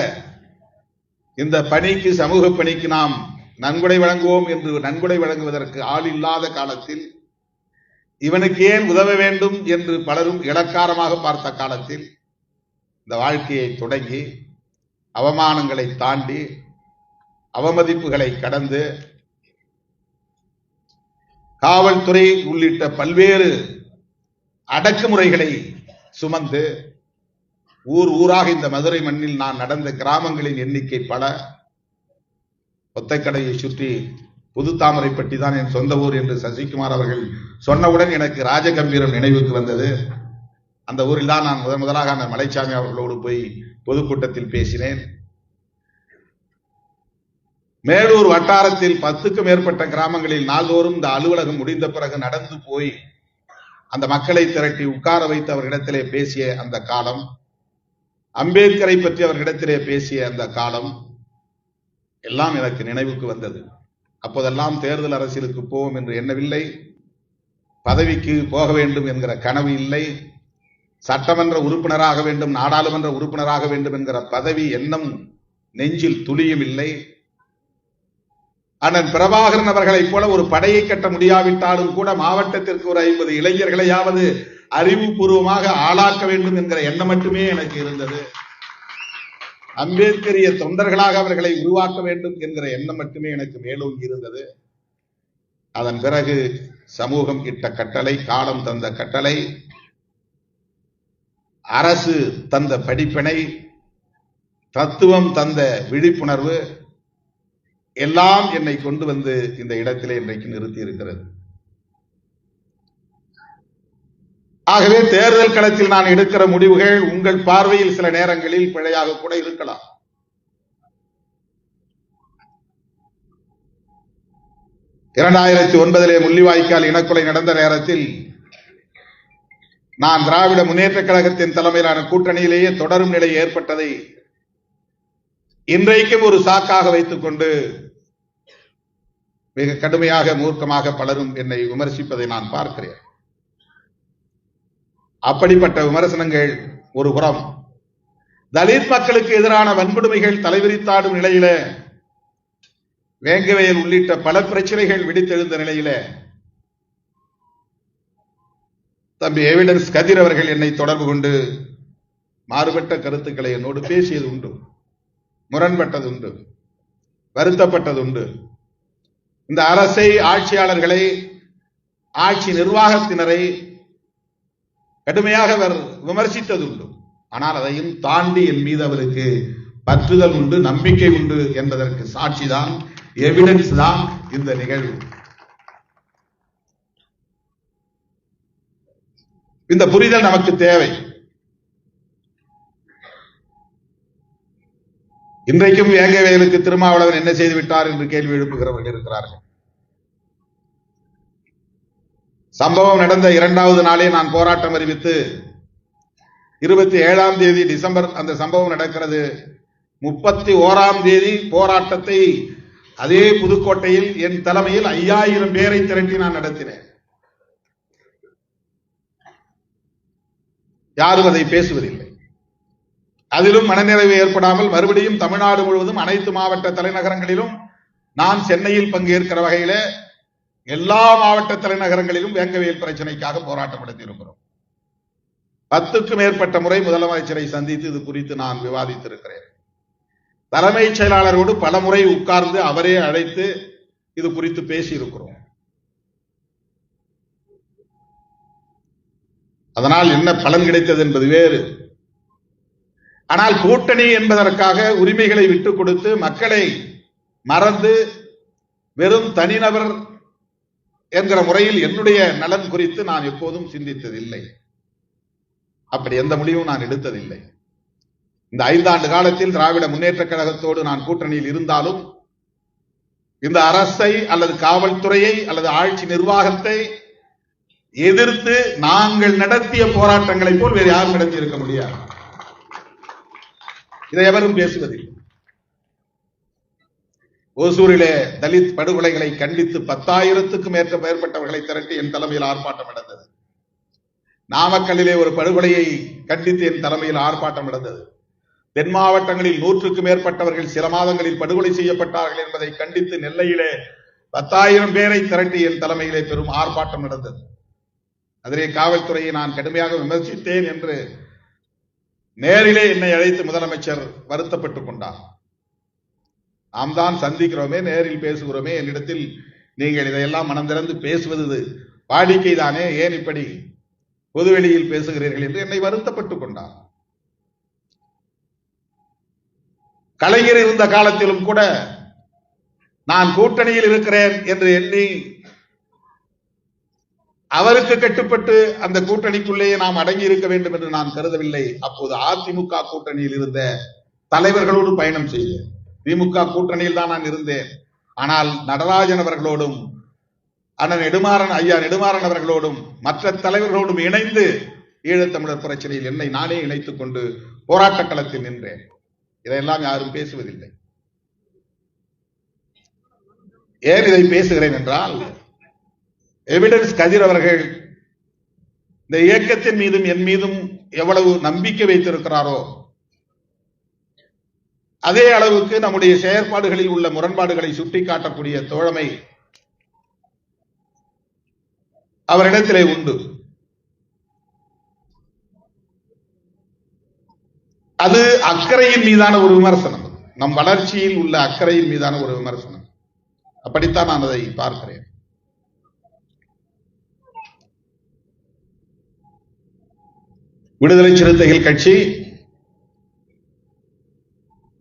S1: இந்த பணிக்கு, சமூக பணிக்கு நாம் நன்கொடை வழங்குவோம் என்று நன்கொடை வழங்குவதற்கு ஆள் இல்லாத காலத்தில், இவனுக்கு ஏன் உதவ வேண்டும் என்று பலரும் இளக்காரமாக பார்த்த காலத்தில் இந்த வாழ்க்கையை தொடங்கி அவமானங்களை தாண்டி அவமதிப்புகளை கடந்து காவல்துறை உள்ளிட்ட பல்வேறு அடக்குமுறைகளை சுமந்து ஊர் ஊராக இந்த மதுரை மண்ணில் நான் நடந்த கிராமங்களின் எண்ணிக்கை பல. ஒத்தைக்கடையை சுற்றி புதுத்தாமரைப்பட்டி தான் என் சொந்த ஊர் என்று சசிகுமார் அவர்கள் சொன்னவுடன் எனக்கு ராஜகம்பீரம் நினைவுக்கு வந்தது. அந்த ஊரில் தான் நான் முதலாக அந்த மலைச்சாமி அவர்களோடு போய் பொதுக்கூட்டத்தில் பேசினேன். மேலூர் வட்டாரத்தில் 10க்கும் மேற்பட்ட கிராமங்களில் நாள்தோறும் இந்த அலுவலகம் முடிந்த பிறகு நடந்து போய் அந்த மக்களை திரட்டி உட்கார வைத்து அவர்களிடத்திலே பேசிய அந்த காலம், அம்பேத்கரை பற்றி அவர்களிடத்திலே பேசிய அந்த காலம் எல்லாம் எனக்கு நினைவுக்கு வந்தது. அப்போதெல்லாம் தேர்தல் அரசியலுக்கு போவோம் என்று எண்ணவில்லை, பதவிக்கு போக வேண்டும் என்கிற கனவு இல்லை, சட்டமன்ற உறுப்பினராக வேண்டும், நாடாளுமன்ற உறுப்பினராக வேண்டும் என்கிற பதவி எண்ணம் நெஞ்சில் துளியும் இல்லை. அண்ணன் பிரபாகரன் அவர்களைப் போல ஒரு படையை கட்ட முடியாவிட்டாலும் கூட மாவட்டத்திற்கு ஒரு 50 இளைஞர்களையாவது அறிவுபூர்வமாக ஆளாக்க வேண்டும் என்கிற எண்ணம் மட்டுமே எனக்கு இருந்தது. அம்பேத்கரிய தொண்டர்களாக அவர்களை உருவாக்க வேண்டும் என்கிற எண்ணம் மட்டுமே எனக்கு மேலோங்கி இருந்தது. அதன் பிறகு சமூகம் இட்ட கட்டளை, காலம் தந்த கட்டளை, அரசு தந்த படிப்பினை, தத்துவம் தந்த விழிப்புணர்வு எல்லாம் என்னை கொண்டு வந்து இந்த இடத்திலே இன்றைக்கு நிறுத்தி இருக்கிறது. ஆகவே தேர்தல் களத்தில் நான் எடுக்கிற முடிவுகள் உங்கள் பார்வையில் சில நேரங்களில் பிழையாக கூட இருக்கலாம். இரண்டாயிரத்தி 2009 முள்ளிவாய்க்கால் இனக்கொலை நடந்த நேரத்தில் நான் திராவிட முன்னேற்ற கழகத்தின் தலைமையிலான கூட்டணியிலேயே தொடரும் நிலை ஏற்பட்டதை இன்றைக்கும் ஒரு சாக்காக வைத்துக் கொண்டு மிக கடுமையாக மூர்க்கமாக பலரும் என்னை விமர்சிப்பதை நான் பார்க்கிறேன். அப்படிப்பட்ட விமர்சனங்கள் ஒரு புறம், தலித் மக்களுக்கு எதிரான வன்கொடுமைகள் தலைவிரித்தாடும் நிலையில, வேங்கவயல் உள்ளிட்ட பல பிரச்சனைகள் விடுத்தெழுந்த நிலையில தம்பி எவிடன்ஸ் கதிர் அவர்கள் என்னை தொடர்பு கொண்டு மாறுபட்ட கருத்துக்களை என்னோடு பேசியது உண்டு, முரண்பட்டது உண்டு, வருத்தப்பட்டது உண்டு. இந்த அரசை, ஆட்சியாளர்களை, ஆட்சி நிர்வாகத்தினரை கடுமையாக அவர் விமர்சித்தது உண்டு. ஆனால் அதையும் தாண்டி என் மீது அவருக்கு பற்றுதல் உண்டு, நம்பிக்கை உண்டு என்பதற்கு சாட்சிதான், எவிடன்ஸ் தான் இந்த நிகழ்வு. இந்த புரிதல் நமக்கு தேவை. இன்றைக்கும் வேங்கவேலுக்கு திருமாவளவன் என்ன செய்து விட்டார் என்று கேள்வி எழுப்புகிறவர்கள் இருக்கிறார்கள். சம்பவம் நடந்த 2வது நாளே நான் போராட்டம் அறிவித்து 27ஆம் தேதி டிசம்பர் அந்த சம்பவம் நடக்கிறது. 31ஆம் தேதி போராட்டத்தை அதே புதுக்கோட்டையில் என் தலைமையில் 5000 பேரை திரட்டி நான் நடத்தினேன். யாரும் அதை பேசுவதில்லை. அதிலும் மனநிறைவு ஏற்படாமல் மறுபடியும் தமிழ்நாடு முழுவதும் அனைத்து மாவட்ட தலைநகரங்களிலும், நான் சென்னையில் பங்கேற்கிற வகையில எல்லா மாவட்ட தலைநகரங்களிலும் வேங்கவேல் பிரச்சனைக்காக போராட்டம் நடத்தி இருக்கிறோம். 10க்கும் மேற்பட்ட முறை முதலமைச்சரை சந்தித்து இது குறித்து நான் விவாதித்திருக்கிறேன். தலைமைச் செயலாளரோடு பல முறை உட்கார்ந்து அவரே அழைத்து இது குறித்து பேசியிருக்கிறோம். அதனால் என்ன பலன் கிடைத்தது என்பது வேறு. ஆனால் கூட்டணி என்பதற்காக உரிமைகளை விட்டுக் கொடுத்து மக்களை மறந்து வெறும் தனிநபர் என்கிற முறையில் என்னுடைய நலன் குறித்து நான் எப்போதும் சிந்தித்ததில்லை. அப்படி எந்த முடிவும் நான் எடுத்ததில்லை. இந்த 5 ஆண்டு காலத்தில் திராவிட முன்னேற்ற கழகத்தோடு நான் கூட்டணியில் இருந்தாலும் இந்த அரசை அல்லது காவல்துறையை அல்லது ஆட்சி நிர்வாகத்தை எதிர்த்து நாங்கள் நடத்திய போராட்டங்களை போல் வேறு யாரும் நடத்தி இருக்க முடியாது. இதை எவரும் பேசுவதில்லை. ஓசூரிலே தலித் படுகொலைகளை கண்டித்து 10,000க்கும் மேற்பட்டவர்களை திரட்டி என் தலைமையில் ஆர்ப்பாட்டம் நடந்தது. நாமக்கல்லிலே ஒரு படுகொலையை கண்டித்து என் தலைமையில் ஆர்ப்பாட்டம் நடந்தது. தென் மாவட்டங்களில் 100க்கும் மேற்பட்டவர்கள் சில மாதங்களில் படுகொலை செய்யப்பட்டார்கள் என்பதை கண்டித்து நெல்லையிலே 10,000 பேரை திரட்டி என் தலைமையிலே பெரும் ஆர்ப்பாட்டம் நடந்தது. அதிலே காவல்துறையை நான் கடுமையாக விமர்சித்தேன் என்று நேரிலே என்னை அழைத்து முதலமைச்சர் வருத்தப்பட்டுக் கொண்டார். நாம் தான் சந்திக்கிறோமே, நேரில் பேசுகிறோமே, என்னிடத்தில் நீங்கள் இதையெல்லாம் மனம் திறந்து பேசுவது வாடிக்கைதானே, ஏன் இப்படி பொதுவெளியில் பேசுகிறீர்கள் என்று என்னை வருத்தப்பட்டுக் கொண்டார். கலைஞர் இருந்த காலத்திலும் கூட நான் கூட்டணியில் இருக்கிறேன் என்று எண்ணி அவருக்கு கட்டுப்பட்டு அந்த கூட்டணிக்குள்ளேயே நாம் அடங்கி இருக்க வேண்டும் என்று நான் கருதவில்லை. அப்போது அதிமுக கூட்டணியில் இருந்த தலைவர்களோடு பயணம் செய்தேன். திமுக கூட்டணியில் தான் நான் இருந்தேன். ஆனால் நடராஜன் அவர்களோடும் அண்ணன் நெடுமாறன் அவர்களோடும் மற்ற தலைவர்களோடும் இணைந்து ஈழத்தமிழர் பிரச்சனையில் என்னை நானே இணைத்துக் கொண்டு போராட்ட களத்தில் நின்றேன். இதையெல்லாம் யாரும் பேசுவதில்லை. ஏன் இதை பேசுகிறேன் என்றால், எவிடன்ஸ் கதிர் அவர்கள் இந்த இயக்கத்தின் மீதும் என் மீதும் எவ்வளவு நம்பிக்கை வைத்திருக்கிறாரோ அதே அளவுக்கு நம்முடைய செயற்பாடுகளில் உள்ள முரண்பாடுகளை சுட்டிக்காட்டக்கூடிய தோழமை அவரிடத்திலே உண்டு. அது அக்கறையின் மீதான ஒரு விமர்சனம், நம் வளர்ச்சியில் உள்ள அக்கறையின் மீதான ஒரு விமர்சனம். அப்படித்தான் நான் அதை பார்க்கிறேன். விடுதலை சிறுத்தைகள் கட்சி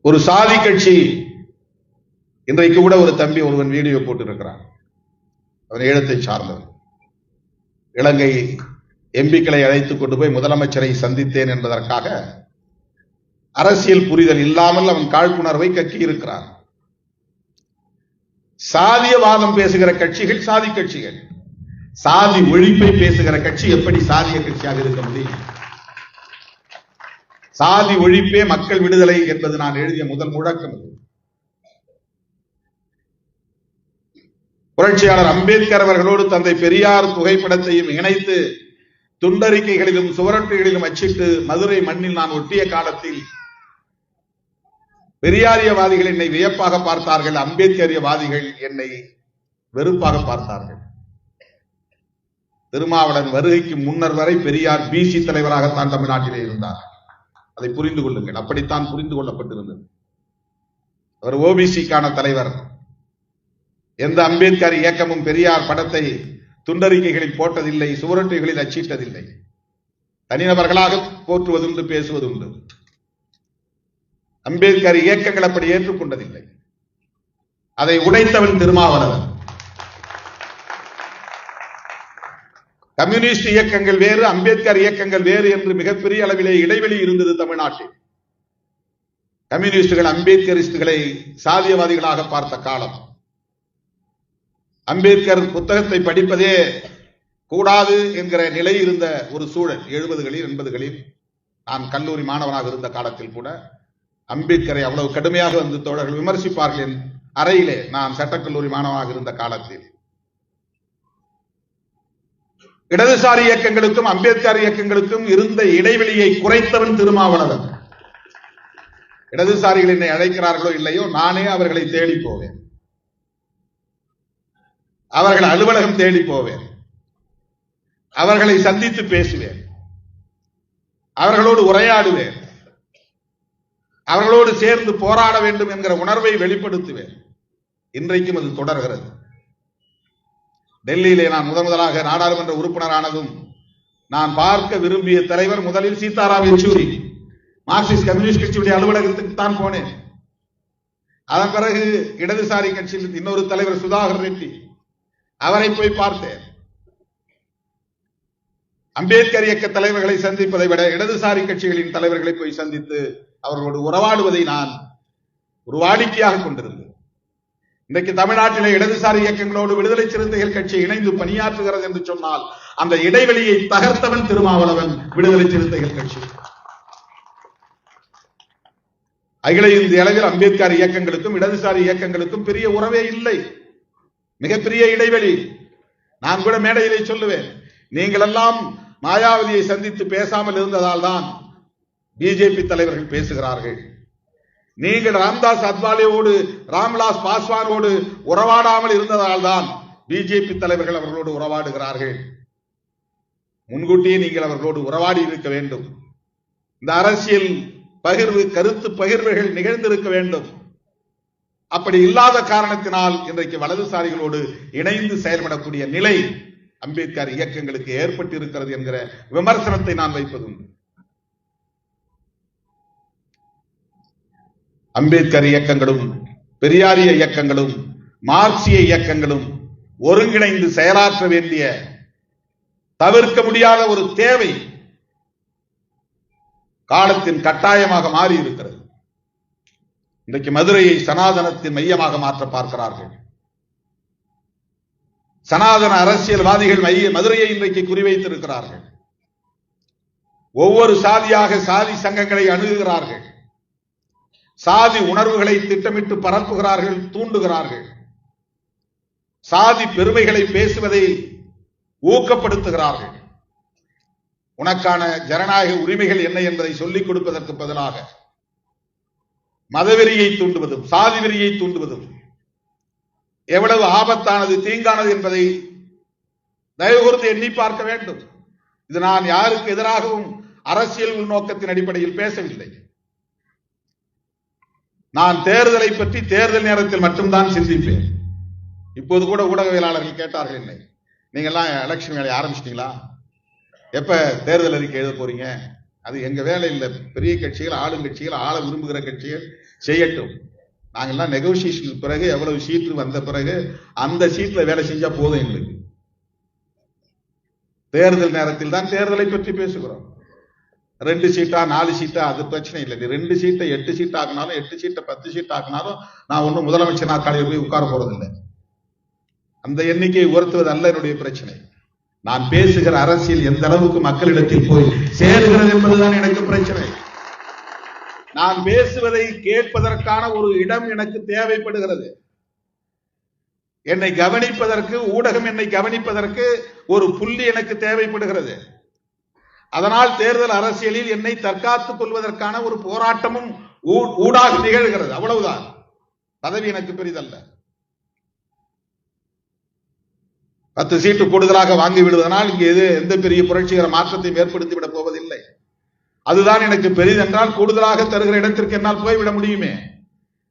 S1: ஒரு சாதி கட்சி. இன்றைக்கு கூட ஒரு தம்பி ஒருவன் வீடியோ போட்டிருக்கிறான். அவன் ஈழத்தை சார்ந்தவன். இலங்கை எம்பிக்களை அழைத்துக் கொண்டு போய் முதலமைச்சரை சந்தித்தேன் என்பதற்காக அரசியல் புரிதல் இல்லாமல் அவன் காழ்ப்புணர்வை கக்கி இருக்கிறான். சாதியவாதம் பேசுகிற கட்சிகள் சாதி கட்சிகள். சாதி ஒழிப்பை பேசுகிற கட்சி எப்படி சாதிய கட்சியாக இருக்க முடியும்? சாதி ஒழிப்பே மக்கள் விடுதலை என்பது நான் எழுதிய முதல் முழக்கம். புரட்சியாளர் அம்பேத்கர் அவர்களோடு தந்தை பெரியார் புகைப்படத்தையும் இணைத்து துண்டறிக்கைகளிலும் சுவரொட்டிகளிலும் அச்சிட்டு மதுரை மண்ணில் நான் ஒட்டிய காலத்தில் பெரியாரியவாதிகள் என்னை வியப்பாக பார்த்தார்கள், அம்பேத்கரியவாதிகள் என்னை வெறுப்பாக பார்த்தார்கள். திருமாவளவன் வருகைக்கு முன்னர் வரை பெரியார் பிசி தலைவராகத்தான் தமிழ்நாட்டிலே இருந்தார். அதை புரிந்து கொள்ளுங்கள். அப்படித்தான் புரிந்து கொள்ளப்பட்டிருந்தது. அவர் ஓபிசிக்கான தலைவர். எந்த அம்பேத்கர் இயக்கமும் பெரியார் படத்தை துண்டறிக்கைகளில் போட்டதில்லை, சுவரொட்டிகளில் அச்சிட்டதில்லை. தனிநபர்களாக போற்றுவதுண்டு, பேசுவதுண்டு. அம்பேத்கர் இயக்கங்கள் அப்படி ஏற்றுக்கொண்டதில்லை. அதை உடைத்தவன் திருமாவளவன். கம்யூனிஸ்ட் இயக்கங்கள் வேறு, அம்பேத்கர் இயக்கங்கள் வேறு என்று மிகப்பெரிய அளவிலே இடைவெளி இருந்தது தமிழ்நாட்டில். கம்யூனிஸ்டுகள் அம்பேத்கரிஸ்டுகளை சாதியவாதிகளாக பார்த்த காலம். அம்பேத்கர் புத்தகத்தை படிப்பதே கூடாது என்கிற நிலை இருந்த ஒரு சூழல் 70களில் 80களில். நான் கல்லூரி மாணவனாக இருந்த காலத்தில் கூட அம்பேத்கரை அவ்வளவு கடுமையாக வந்து தோழர்கள் விமர்சிப்பார்கள் என் அறையிலே. நான் சட்டக்கல்லூரி மாணவனாக இருந்த காலத்தில் இடதுசாரி இயக்கங்களுக்கும் அம்பேத்கர் இயக்கங்களுக்கும் இருந்த இடைவெளியை குறைத்தவன் திருமாவளவன். இடதுசாரிகள் என்னை அழைக்கிறார்களோ இல்லையோ, நானே அவர்களை தேடி போவேன். அவர்கள் அலுவலகம் தேடி போவேன். அவர்களை சந்தித்து பேசுவேன். அவர்களோடு உரையாடுவேன். அவர்களோடு சேர்ந்து போராட வேண்டும் என்கிற உணர்வை வெளிப்படுத்துவேன். இன்றைக்கும் அது தொடர்கிறது. டெல்லியிலே நான் முதலாக நாடாளுமன்ற உறுப்பினரானதும் நான் பார்க்க விரும்பிய தலைவர் முதலில் சீதாராம் யெச்சூரி. மார்க்சிஸ்ட் கம்யூனிஸ்ட் கட்சியுடைய அலுவலகத்துக்கு தான் போனேன். அதன் பிறகு இடதுசாரி கட்சியில் இன்னொரு தலைவர் சுதாகர் ரெட்டி, அவரை போய் பார்த்தேன். அம்பேத்கர் இயக்க தலைவர்களை சந்திப்பதை விட இடதுசாரி கட்சிகளின் தலைவர்களை போய் சந்தித்து அவர்களோடு உறவாடுவதை நான் ஒரு வாடிக்கையாக கொண்டிருந்தேன். இன்றைக்கு தமிழ்நாட்டிலே இடதுசாரி இயக்கங்களோடு விடுதலை சிறுத்தைகள் கட்சி இணைந்து பணியாற்றுகிறது என்று சொன்னால் அந்த இடைவெளியை தகர்த்தவன் திருமாவளவன், விடுதலை சிறுத்தைகள் கட்சி. அகில இந்திய அளவில் அம்பேத்கர் இயக்கங்களுக்கும் இடதுசாரி இயக்கங்களுக்கும் பெரிய உறவே இல்லை, மிகப்பெரிய இடைவெளி. நான் கூட மேடையிலே சொல்லுவேன், நீங்கள் எல்லாம் மாயாவதியை சந்தித்து பேசாமல் இருந்ததால் தான் பிஜேபி தலைவர்கள் பேசுகிறார்கள். நீங்கள் ராம்தாஸ் அத்வாலேயோடு ராம்விலாஸ் பாஸ்வானோடு உறவாடாமல் இருந்ததால் தான் பிஜேபி தலைவர்கள் அவர்களோடு உறவாடுகிறார்கள். முன்கூட்டியே நீங்கள் அவர்களோடு உறவாடி இருக்க வேண்டும். இந்த அரசியல் பகிர்வு, கருத்து பகிர்வுகள் நிகழ்ந்திருக்க வேண்டும். அப்படி இல்லாத காரணத்தினால் இன்றைக்கு வலதுசாரிகளோடு இணைந்து செயல்படக்கூடிய நிலை அம்பேத்கர் இயக்கங்களுக்கு ஏற்பட்டு இருக்கிறது என்கிற விமர்சனத்தை நான் வைப்பதுண்டு. அம்பேத்கர் இயக்கங்களும் பெரியாரிய இயக்கங்களும் மார்க்சிய இயக்கங்களும் ஒருங்கிணைந்து செயலாற்ற வேண்டிய தவிர்க்க முடியாத ஒரு தேவை காலத்தின் கட்டாயமாக மாறி இருக்கிறது. இன்றைக்கு மதுரையை சனாதனத்தின் மையமாக மாற்ற பார்க்கிறார்கள். சனாதன அரசியல்வாதிகள் மதுரையை இன்றைக்கு குறிவைத்திருக்கிறார்கள். ஒவ்வொரு சாதியாக சாதி சங்கங்களை அணுகுகிறார்கள். சாதி உணர்வுகளை திட்டமிட்டு பரப்புகிறார்கள், தூண்டுகிறார்கள். சாதி பெருமைகளை பேசுவதை ஊக்கப்படுத்துகிறார்கள். உனக்கான ஜனநாயக உரிமைகள் என்ன என்பதை சொல்லிக் கொடுப்பதற்கு பதிலாக மதவெறியை தூண்டுவதும் சாதி வெறியை தூண்டுவதும் எவ்வளவு ஆபத்தானது, தீங்கானது என்பதை தயவு கூர்ந்து எண்ணி பார்க்க வேண்டும். இது நான் யாருக்கு எதிராகவும் அரசியல் உள்நோக்கத்தின் அடிப்படையில் பேசவில்லை. நான் தேர்தலை பற்றி தேர்தல் நேரத்தில் மட்டும்தான் சிந்திப்பேன். இப்போது கூட ஊடகவியலாளர்கள் கேட்டார்கள், என்னை நீங்க எல்லாம் எலெக்ஷன் வேலையை ஆரம்பிச்சிட்டீங்களா, எப்ப தேர்தல் அறிக்கை எழுத போறீங்க? அது எங்க வேலை இல்லை. பெரிய கட்சிகள், ஆளுங்கட்சிகள், ஆள விரும்புகிற கட்சிகள் செய்யட்டும். நாங்கெல்லாம் நெகோசியேஷனுக்கு பிறகு எவ்வளவு சீட்டு வந்த பிறகு அந்த சீட்ல வேலை செஞ்சா போதும். எங்களுக்கு தேர்தல் நேரத்தில் தான் தேர்தலை பற்றி பேசுகிறோம். 2 சீட்டா 4 சீட்டா அது பிரச்சனை இல்லை. 2 சீட்டை 8 சீட் ஆக்கினாலும் 8 சீட்டை 10 சீட் ஆக்கினாலும் நான் ஒன்னும் முதலமைச்சர் நாற்காலியில் போய் உட்கார போறதில்லை. அந்த எண்ணிக்கையை உயர்த்துவது அல்ல என்னுடைய பிரச்சனை. நான் பேசுகிற அரசியல் எந்த அளவுக்கு மக்களிடத்தில் போய் சேருகிறது என்பதுதான் எனக்கு பிரச்சனை. நான் பேசுவதை கேட்பதற்கான ஒரு இடம் எனக்கு தேவைப்படுகிறது. என்னை கவனிப்பதற்கு, ஊடகம் என்னை கவனிப்பதற்கு ஒரு புள்ளி எனக்கு தேவைப்படுகிறது. அதனால் தேர்தல் அரசியலில் என்னை தற்காத்துக் கொள்வதற்கான ஒரு போராட்டமும் ஊடாக நிகழ்கிறது. அவ்வளவுதான். பதவி எனக்கு பெரிதல்ல. 10 சீட்டு கூடுதலாக வாங்கி விடுவதனால் இங்கே எந்த பெரிய புரட்சிகர மாற்றத்தையும் ஏற்படுத்திவிடப் போவதில்லை. அதுதான் எனக்கு பெரிதென்றால் கூடுதலாக தருகிற இடத்திற்கு என்னால் போய்விட முடியுமே.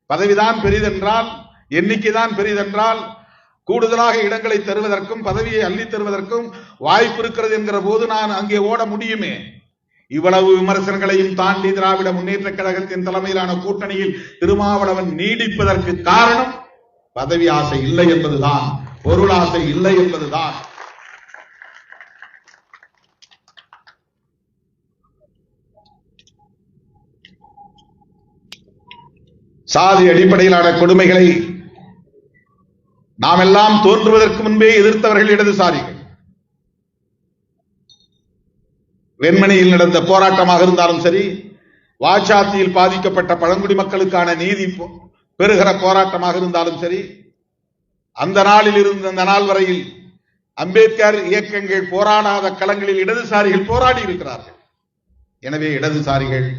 S1: பதவிதான் பெரிதென்றால், எண்ணிக்கைதான் பெரிதென்றால், கூடுதலாக இடங்களை தருவதற்கும் பதவியை அள்ளி தருவதற்கும் வாய்ப்பு இருக்கிறது என்கிற போது நான் அங்கே ஓட முடியுமே. இவ்வளவு விமர்சனங்களையும் தாண்டி திராவிட முன்னேற்ற கழகத்தின் தலைமையிலான கூட்டணியில் திருமாவளவன் நீடிப்பதற்கு காரணம் பதவி ஆசை இல்லை என்பதுதான், பொருள் ஆசை இல்லை என்பதுதான். சாதி அடிப்படையிலான கொடுமைகளை நாம் எல்லாம் தோன்றுவதற்கு முன்பே எதிர்த்தவர்கள் இடதுசாரிகள். வெண்மணியில் நடந்த போராட்டமாக இருந்தாலும் சரி, வாச்சாத்தியில் பாதிக்கப்பட்ட பழங்குடி மக்களுக்கான நீதி பெறுகிற போராட்டமாக இருந்தாலும் சரி, அந்த நாளில் இருந்து அந்த நாள் வரையில் அம்பேத்கர் இயக்கங்கள் போராடாத களங்களில் இடதுசாரிகள் போராடி இருக்கிறார்கள். எனவே இடதுசாரிகள்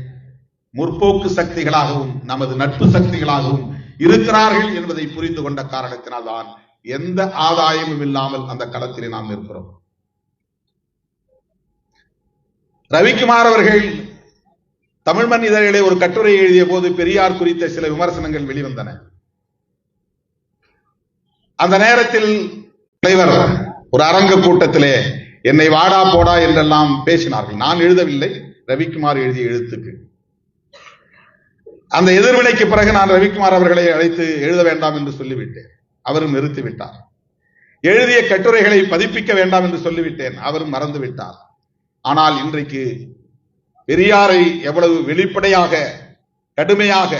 S1: முற்போக்கு சக்திகளாகவும் நமது நட்பு சக்திகளாகவும் இருக்கிறார்கள் என்பதை புரிந்து கொண்ட காரணத்தினால் தான் எந்த ஆதாயமும் இல்லாமல் அந்த களத்திலே நாம் இருக்கிறோம். ரவிக்குமார் அவர்கள் தமிழ்மண் இதழிலே ஒரு கட்டுரை எழுதிய போது பெரியார் குறித்த சில விமர்சனங்கள் வெளிவந்தன. அந்த நேரத்தில் தலைவர் ஒரு அரங்க கூட்டத்திலே என்னை வாடா போடா என்றெல்லாம் பேசினார்கள். நான் எழுதவில்லை, ரவிக்குமார் எழுதிய எழுத்துக்கு. அந்த எதிர்வினைக்கு பிறகு நான் ரவிக்குமார் அவர்களை அழைத்து எழுத வேண்டாம் என்று சொல்லிவிட்டேன். அவரும் நிறுத்திவிட்டார். எழுதிய கட்டுரைகளை பதிப்பிக்க வேண்டாம் என்று சொல்லிவிட்டேன். அவரும் மறந்துவிட்டார். ஆனால் இன்றைக்கு பெரியாரை எவ்வளவு வெளிப்படையாக, கடுமையாக,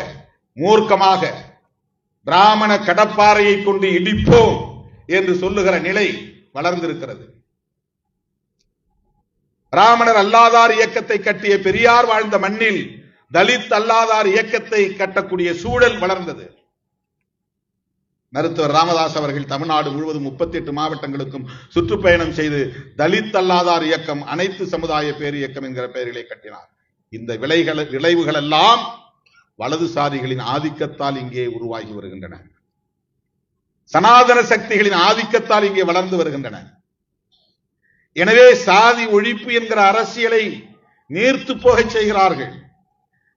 S1: மூர்க்கமாக பிராமண கடப்பாறையை கொண்டு இடிப்போம் என்று சொல்லுகிற நிலை வளர்ந்திருக்கிறது. பிராமணர் அல்லாதார் இயக்கத்தை கட்டிய பெரியார் வாழ்ந்த மண்ணில் தலித் அல்லாதார் இயக்கத்தை கட்டக்கூடிய சூழல் வளர்ந்தது. மருத்துவர் ராமதாஸ் அவர்கள் தமிழ்நாடு முழுவதும் 38 மாவட்டங்களுக்கும் சுற்றுப்பயணம் செய்து தலித் அல்லாதார் இயக்கம், அனைத்து சமுதாய பேர் இயக்கம் என்கிற பெயரிலே கட்டினார். இந்த விளைவுகள் எல்லாம் வலதுசாரிகளின் ஆதிக்கத்தால் இங்கே உருவாகி வருகின்றன. சனாதன சக்திகளின் ஆதிக்கத்தால் இங்கே வளர்ந்து வருகின்றன. எனவே சாதி ஒழிப்பு என்கிற அரசியலை நீர்த்து போக செய்கிறார்கள்.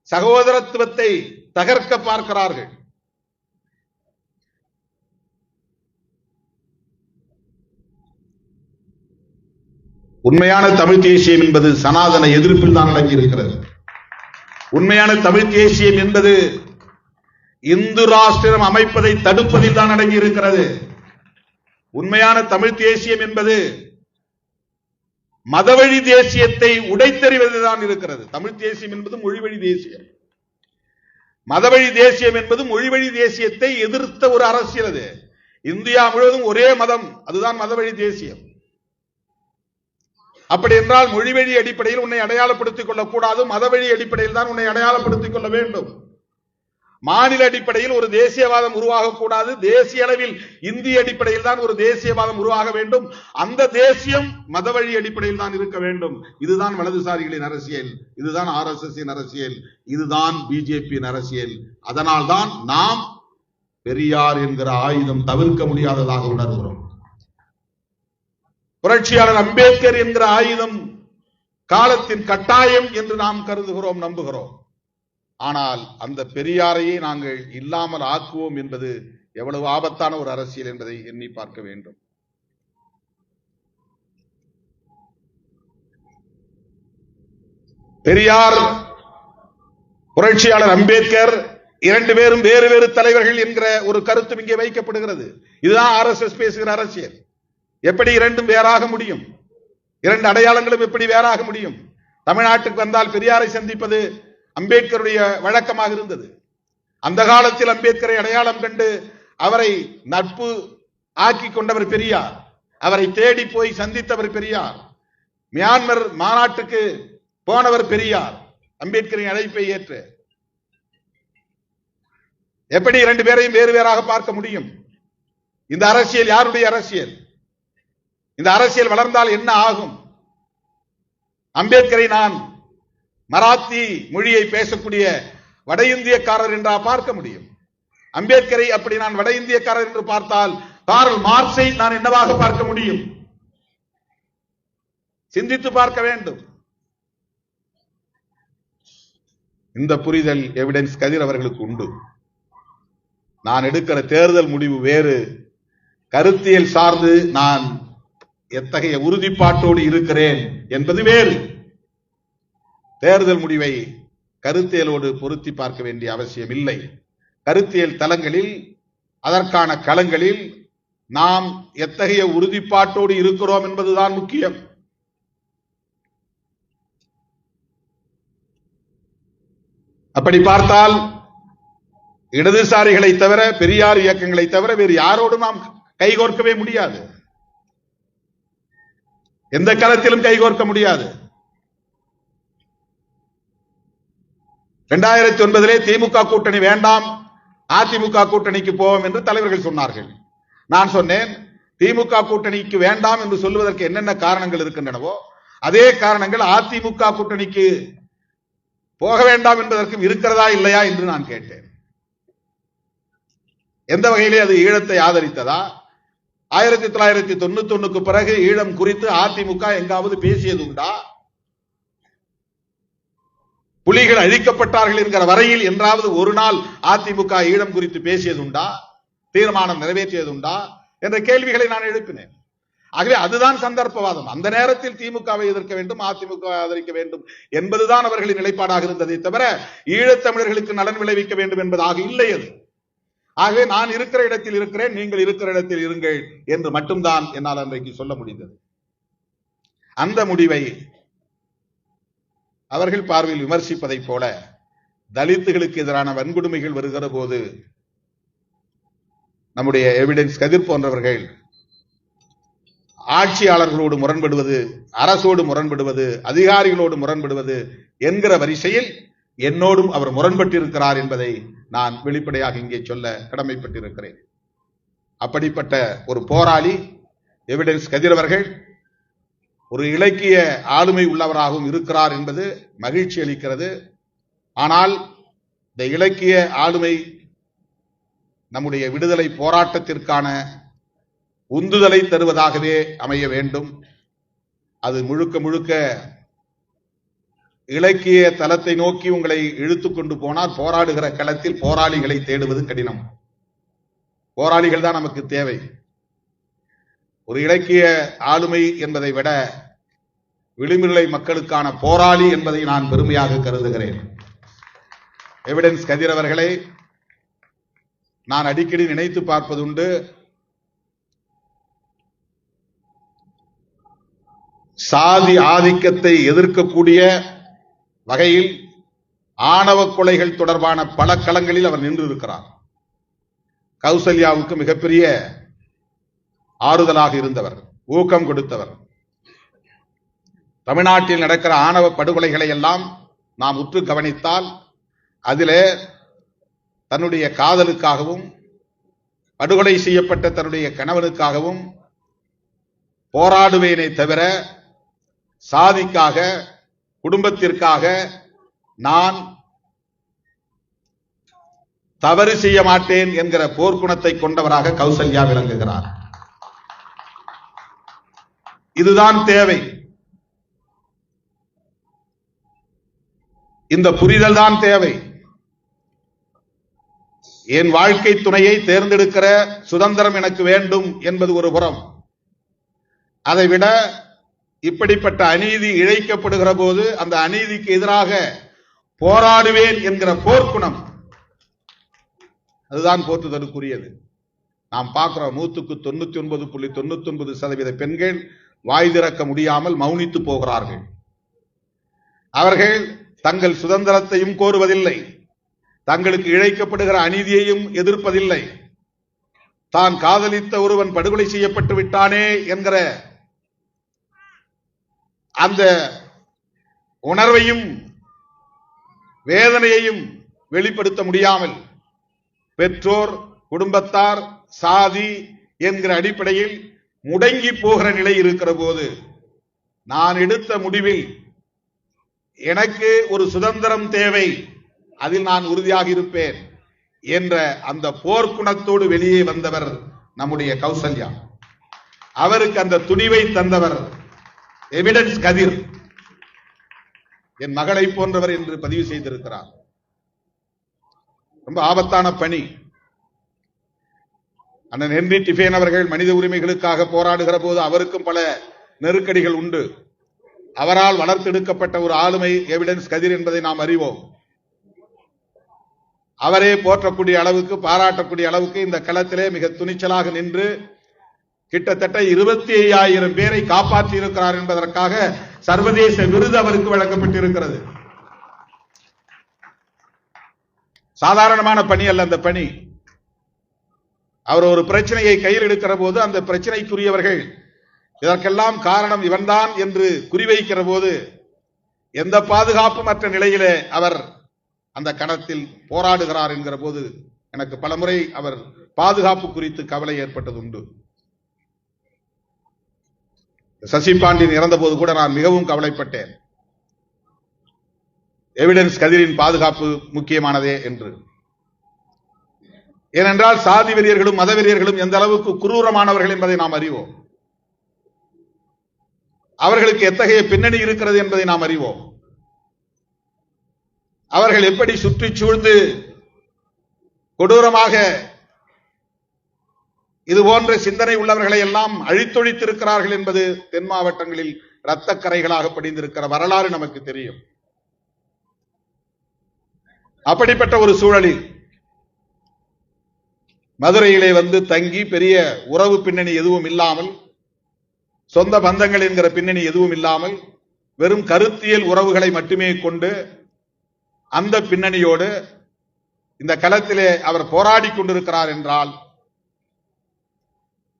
S1: சகோதரத்துவத்தை தகர்க்க பார்க்கிறார்கள். உண்மையான தமிழ் தேசியம் என்பது சனாதன எதிர்ப்பில் தான் அடங்கி இருக்கிறது. உண்மையான தமிழ் தேசியம் என்பது இந்து ராஷ்டிரம் அமைப்பதை தடுப்பதில் தான் அடங்கி இருக்கிறது. உண்மையான தமிழ் தேசியம் என்பது மதவழி தேசியத்தை உடைத்தெறிவதுதான் இருக்கிறது. தமிழ் தேசியம் என்பது மொழிவழி தேசியம். மதவழி தேசியம் என்பது மொழிவழி தேசியத்தை எதிர்த்த ஒரு அரசியல். அது இந்தியா முழுவதும் ஒரே மதம், அதுதான் மதவழி தேசியம். அப்படி என்றால் மொழிவழி அடிப்படையில் உன்னை அடையாளப்படுத்திக் கொள்ளக்கூடாது, மதவழி அடிப்படையில் தான் உன்னை அடையாளப்படுத்திக் கொள்ள வேண்டும். மாநில அடிப்படையில் ஒரு தேசியவாதம் உருவாகக்கூடாது, தேசிய அளவில் இந்திய அடிப்படையில் தான் ஒரு தேசியவாதம் உருவாக வேண்டும். அந்த தேசியம் மதவழி அடிப்படையில் தான் இருக்க வேண்டும். இதுதான் வலதுசாரிகளின் அரசியல், இதுதான் RSS அரசியல், இதுதான் பிஜேபியின் அரசியல். அதனால் தான் நாம் பெரியார் என்கிற ஆயுதம் தவிர்க்க முடியாததாக உணர்கிறோம். புரட்சியாளர் அம்பேத்கர் என்கிற ஆயுதம் காலத்தின் கட்டாயம் என்று நாம் கருதுகிறோம், நம்புகிறோம். ஆனால் அந்த பெரியாரையே நாங்கள் இல்லாமல் ஆக்குவோம் என்பது எவ்வளவு ஆபத்தான ஒரு அரசியல் என்பதை எண்ணி பார்க்க வேண்டும். பெரியார், புரட்சியாளர் அம்பேத்கர் இரண்டு பேரும் வேறு வேறு தலைவர்கள் என்கிற ஒரு கருத்து இங்கே வைக்கப்படுகிறது. இதுதான் RSS பேசுகிற அரசியல். எப்படி இரண்டும் வேறாக முடியும்? இரண்டு அடையாளங்களும் எப்படி வேறாக முடியும்? தமிழ்நாட்டுக்கு வந்தால் பெரியாரை சந்திப்பது அம்பேத்கருடைய வழக்கமாக இருந்தது. அந்த காலத்தில் அம்பேத்கரை அடையாளம் கண்டு அவரை நட்பு ஆக்கி கொண்டவர் பெரியார். அவரை தேடி போய் சந்தித்தவர் பெரியார். மியான்மர் மாநாட்டுக்கு போனவர் பெரியார், அம்பேத்கரின் அழைப்பை ஏற்று. எப்படி இரண்டு பேரையும் வேறு வேறாக பார்க்க முடியும்? இந்த அரசியல் யாருடைய அரசியல்? இந்த அரசியல் வளர்ந்தால் என்ன ஆகும்? அம்பேத்கரை நான் மராத்தி மொழியை பேசக்கூடிய வட இந்தியக்காரர் என்றா பார்க்க முடியும்? அம்பேத்கரை அப்படி நான் வட இந்தியக்காரர் என்று பார்த்தால் கார்ல் மார்க்ஸை நான் என்னவாக பார்க்க முடியும்? சிந்தித்து பார்க்க வேண்டும். இந்த புரிதல் எவிடன்ஸ் கதிர் அவர்களுக்கு உண்டு. நான் எடுக்கிற தேர்தல் முடிவு வேறு, கருத்தியல் சார்ந்து நான் எத்தகைய உறுதிப்பாட்டோடு இருக்கிறேன் என்பது வேறு. தேர்தல் முடிவை கருத்தியலோடு பொருத்தி பார்க்க வேண்டிய அவசியம் இல்லை. கருத்தியல் தளங்களில், அதற்கான களங்களில் நாம் எத்தகைய உறுதிப்பாட்டோடு இருக்கிறோம் என்பதுதான் முக்கியம். அப்படி பார்த்தால் இடதுசாரிகளை தவிர, பெரியார் இயக்கங்களை தவிர வேறு யாரோடும் நாம் கைகோர்க்கவே முடியாது. எந்த களத்திலும் கைகோர்க்க முடியாது. 2009 திமுக கூட்டணி வேண்டாம், அதிமுக கூட்டணிக்கு போவோம் என்று தலைவர்கள் சொன்னார்கள். நான் சொன்னேன், திமுக கூட்டணிக்கு வேண்டாம் என்று சொல்வதற்கு என்னென்ன காரணங்கள் இருக்கின்றனவோ அதே காரணங்கள் அதிமுக கூட்டணிக்கு போக வேண்டாம் என்பதற்கும் இருக்கிறதா இல்லையா என்று நான் கேட்டேன். எந்த வகையிலே அது ஈழத்தை ஆதரித்ததா? 1991க்கு பிறகு ஈழம் குறித்து அதிமுக எங்காவது பேசியது உண்டா? புலிகள் அழிக்கப்பட்டார்கள் என்கிற வரையில் என்றாவது ஒரு நாள் அதிமுக ஈழம் குறித்து பேசியது உண்டா? தீர்மானம் நிறைவேற்றியது உண்டா என்ற கேள்விகளை நான் எழுப்பினேன். ஆகவே அதுதான் சந்தர்ப்பவாதம். அந்த நேரத்தில் திமுகவை எதிர்க்க வேண்டும், அதிமுக ஆதரிக்க வேண்டும் என்பதுதான் அவர்களின் நிலைப்பாடாக இருந்ததை தவிர ஈழத்தமிழர்களுக்கு நலன் விளைவிக்க வேண்டும் என்பதாக இல்லை அது. ஆகவே நான் இருக்கிற இடத்தில் இருக்கிறேன், நீங்கள் இருக்கிற இடத்தில் இருங்கள் என்று மட்டும்தான் என்னால் அன்றைக்கு சொல்ல முடிந்தது. அந்த முடிவை அவர்கள் பார்வையில் விமர்சிப்பதை போல தலித்துகளுக்கு எதிரான வன்கொடுமைகள் வருகிற போது நம்முடைய எவிடன்ஸ் கதிர் போன்றவர்கள் ஆட்சியாளர்களோடு முரண்படுவது, அரசோடு முரண்படுவது, அதிகாரிகளோடு முரண்படுவது என்கிற வரிசையில் என்னோடும் அவர் முரண்பட்டிருக்கிறார் என்பதை நான் வெளிப்படையாக இங்கே சொல்ல கடமைப்பட்டிருக்கிறேன். அப்படிப்பட்ட ஒரு போராளி எவிடன்ஸ் கதிர் அவர்கள் ஒரு இலக்கிய ஆளுமை உள்ளவராகவும் இருக்கிறார் என்பது மகிழ்ச்சி அளிக்கிறது. ஆனால் இந்த இலக்கிய ஆளுமை நம்முடைய விடுதலை போராட்டத்திற்கான உந்துதலை தருவதாகவே அமைய வேண்டும். அது முழுக்க முழுக்க இலக்கிய தளத்தை நோக்கி உங்களை இழுத்துக் கொண்டு போனால் போராடுகிற களத்தில் போராளிகளை தேடுவது கடினம். போராளிகள் தான் நமக்கு தேவை. ஒரு இலக்கிய ஆளுமை என்பதை விட விளிம்புநிலை மக்களுக்கான போராளி என்பதை நான் பெருமையாக கருதுகிறேன். எவிடன்ஸ் கதிர் அவர்களை நான் அடிக்கடி நினைத்து பார்ப்பதுண்டு. சாதி ஆதிக்கத்தை எதிர்க்கக்கூடிய வகையில் ஆணவ கொலைகள் தொடர்பான பல களங்களில் அவர் நின்று இருக்கிறார். கௌசல்யாவுக்கு மிகப்பெரிய ஆறுதலாக இருந்தவர், ஊக்கம் கொடுத்தவர். தமிழ்நாட்டில் நடக்கிற ஆணவ படுகொலைகளை எல்லாம் நாம் உற்று கவனித்தால் அதிலே தன்னுடைய காதலுக்காகவும் படுகொலை செய்யப்பட்ட தன்னுடைய கணவனுக்காகவும் போராடுவேனே தவிர சாதிக்காக, குடும்பத்திற்காக நான் தவறு செய்ய மாட்டேன் என்கிற போர்க்குணத்தை கொண்டவராக கௌசல்யா விளங்குகிறார். இதுதான் தேவை. இந்த புரிதல் தான் தேவை. என் வாழ்க்கை துணையை தேர்ந்தெடுக்கிற சுதந்திரம் எனக்கு வேண்டும் என்பது ஒரு புறம். அதைவிட இப்படிப்பட்ட அநீதி இழைக்கப்படுகிற போது அந்த அநீதிக்கு எதிராக போராடுவேன் என்கிற போர்க்குணம், அதுதான் போற்றுதலுக்குரியது. நாம் பார்க்கிறோம், 99.99% பெண்கள் வாய் திறக்க முடியாமல் மௌனித்து போகிறார்கள். அவர்கள் தங்கள் சுதந்திரத்தையும் கோருவதில்லை, தங்களுக்கு இழைக்கப்படுகிற அநீதியையும் எதிர்ப்பதில்லை. தான் காதலித்த ஒருவன் படுகொலை செய்யப்பட்டு விட்டானே என்கிற அந்த உணர்வையும் வேதனையையும் வெளிப்படுத்த முடியாமல் பெற்றோர், குடும்பத்தார், சாதி என்கிற அடிப்படையில் முடங்கி போகிற நிலை இருக்கிற போது நான் எடுத்த முடிவில் எனக்கு ஒரு சுதந்திரம் தேவை, அதில் நான் உறுதியாக இருப்பேன் என்ற அந்த போர்க்குணத்தோடு வெளியே வந்தவர் நம்முடைய கௌசல்யா. அவருக்கு அந்த துணிவை தந்தவர் எவிடன்ஸ் கதிர், என் மகளை போன்றவர் என்று பதிவு செய்திருக்கிறார். ரொம்ப ஆபத்தான பணி. அண்ணன் ஹென்றி டிஃபேன் அவர்கள் மனித உரிமைகளுக்காக போராடுகிற போது அவருக்கும் பல நெருக்கடிகள் உண்டு. அவரால் வளர்த்தெடுக்கப்பட்ட ஒரு ஆளுமை எவிடன்ஸ் கதிர் என்பதை நாம் அறிவோம். அவரே போற்றக்கூடிய அளவுக்கு, பாராட்டக்கூடிய அளவுக்கு இந்த களத்திலே மிக துணிச்சலாக நின்று கிட்டத்தட்ட 25,000 பேரை காப்பாற்றி இருக்கிறார் என்பதற்காக சர்வதேச விருது அவருக்கு வழங்கப்பட்டிருக்கிறது. சாதாரணமான பணி அல்ல அந்த பணி. அவர் ஒரு பிரச்சனையை கையில் எடுக்கிற போது அந்த பிரச்சனைக்குரியவர்கள் இதற்கெல்லாம் காரணம் இவன்தான் என்று குறிவைக்கிற போது எந்த பாதுகாப்பும் மற்ற நிலையிலே அவர் அந்த கணத்தில் போராடுகிறார் என்கிற போது எனக்கு பலமுறை அவர் பாதுகாப்பு குறித்து கவலை ஏற்பட்டது உண்டு. சசி பாண்டியன் இறந்த போது கூட நான் மிகவும் கவலைப்பட்டேன். எவிடன்ஸ் கதிரின் பாதுகாப்பு முக்கியமானதே என்று. ஏனென்றால் சாதி வெறியர்களும் மத வெறியர்களும் எந்த அளவுக்கு குரூரமானவர்கள் என்பதை நாம் அறிவோம். அவர்களுக்கு எத்தகைய பின்னணி இருக்கிறது என்பதை நாம் அறிவோம். அவர்கள் எப்படி சுற்றி சூழ்ந்து கொடூரமாக இது போன்ற சிந்தனை உள்ளவர்களை எல்லாம் அழித்தொழித்திருக்கிறார்கள் என்பது தென் மாவட்டங்களில் இரத்த கரைகளாக படிந்திருக்கிற வரலாறு நமக்கு தெரியும். அப்படிப்பட்ட ஒரு சூழலில் மதுரையிலே வந்து தங்கி பெரிய உறவு பின்னணி எதுவும் இல்லாமல், சொந்த பந்தங்கள் என்கிற பின்னணி எதுவும் இல்லாமல், வெறும் கருத்தியல் உறவுகளை மட்டுமே கொண்டு அந்த பின்னணியோடு இந்த களத்திலே அவர் போராடி கொண்டிருக்கிறார் என்றால்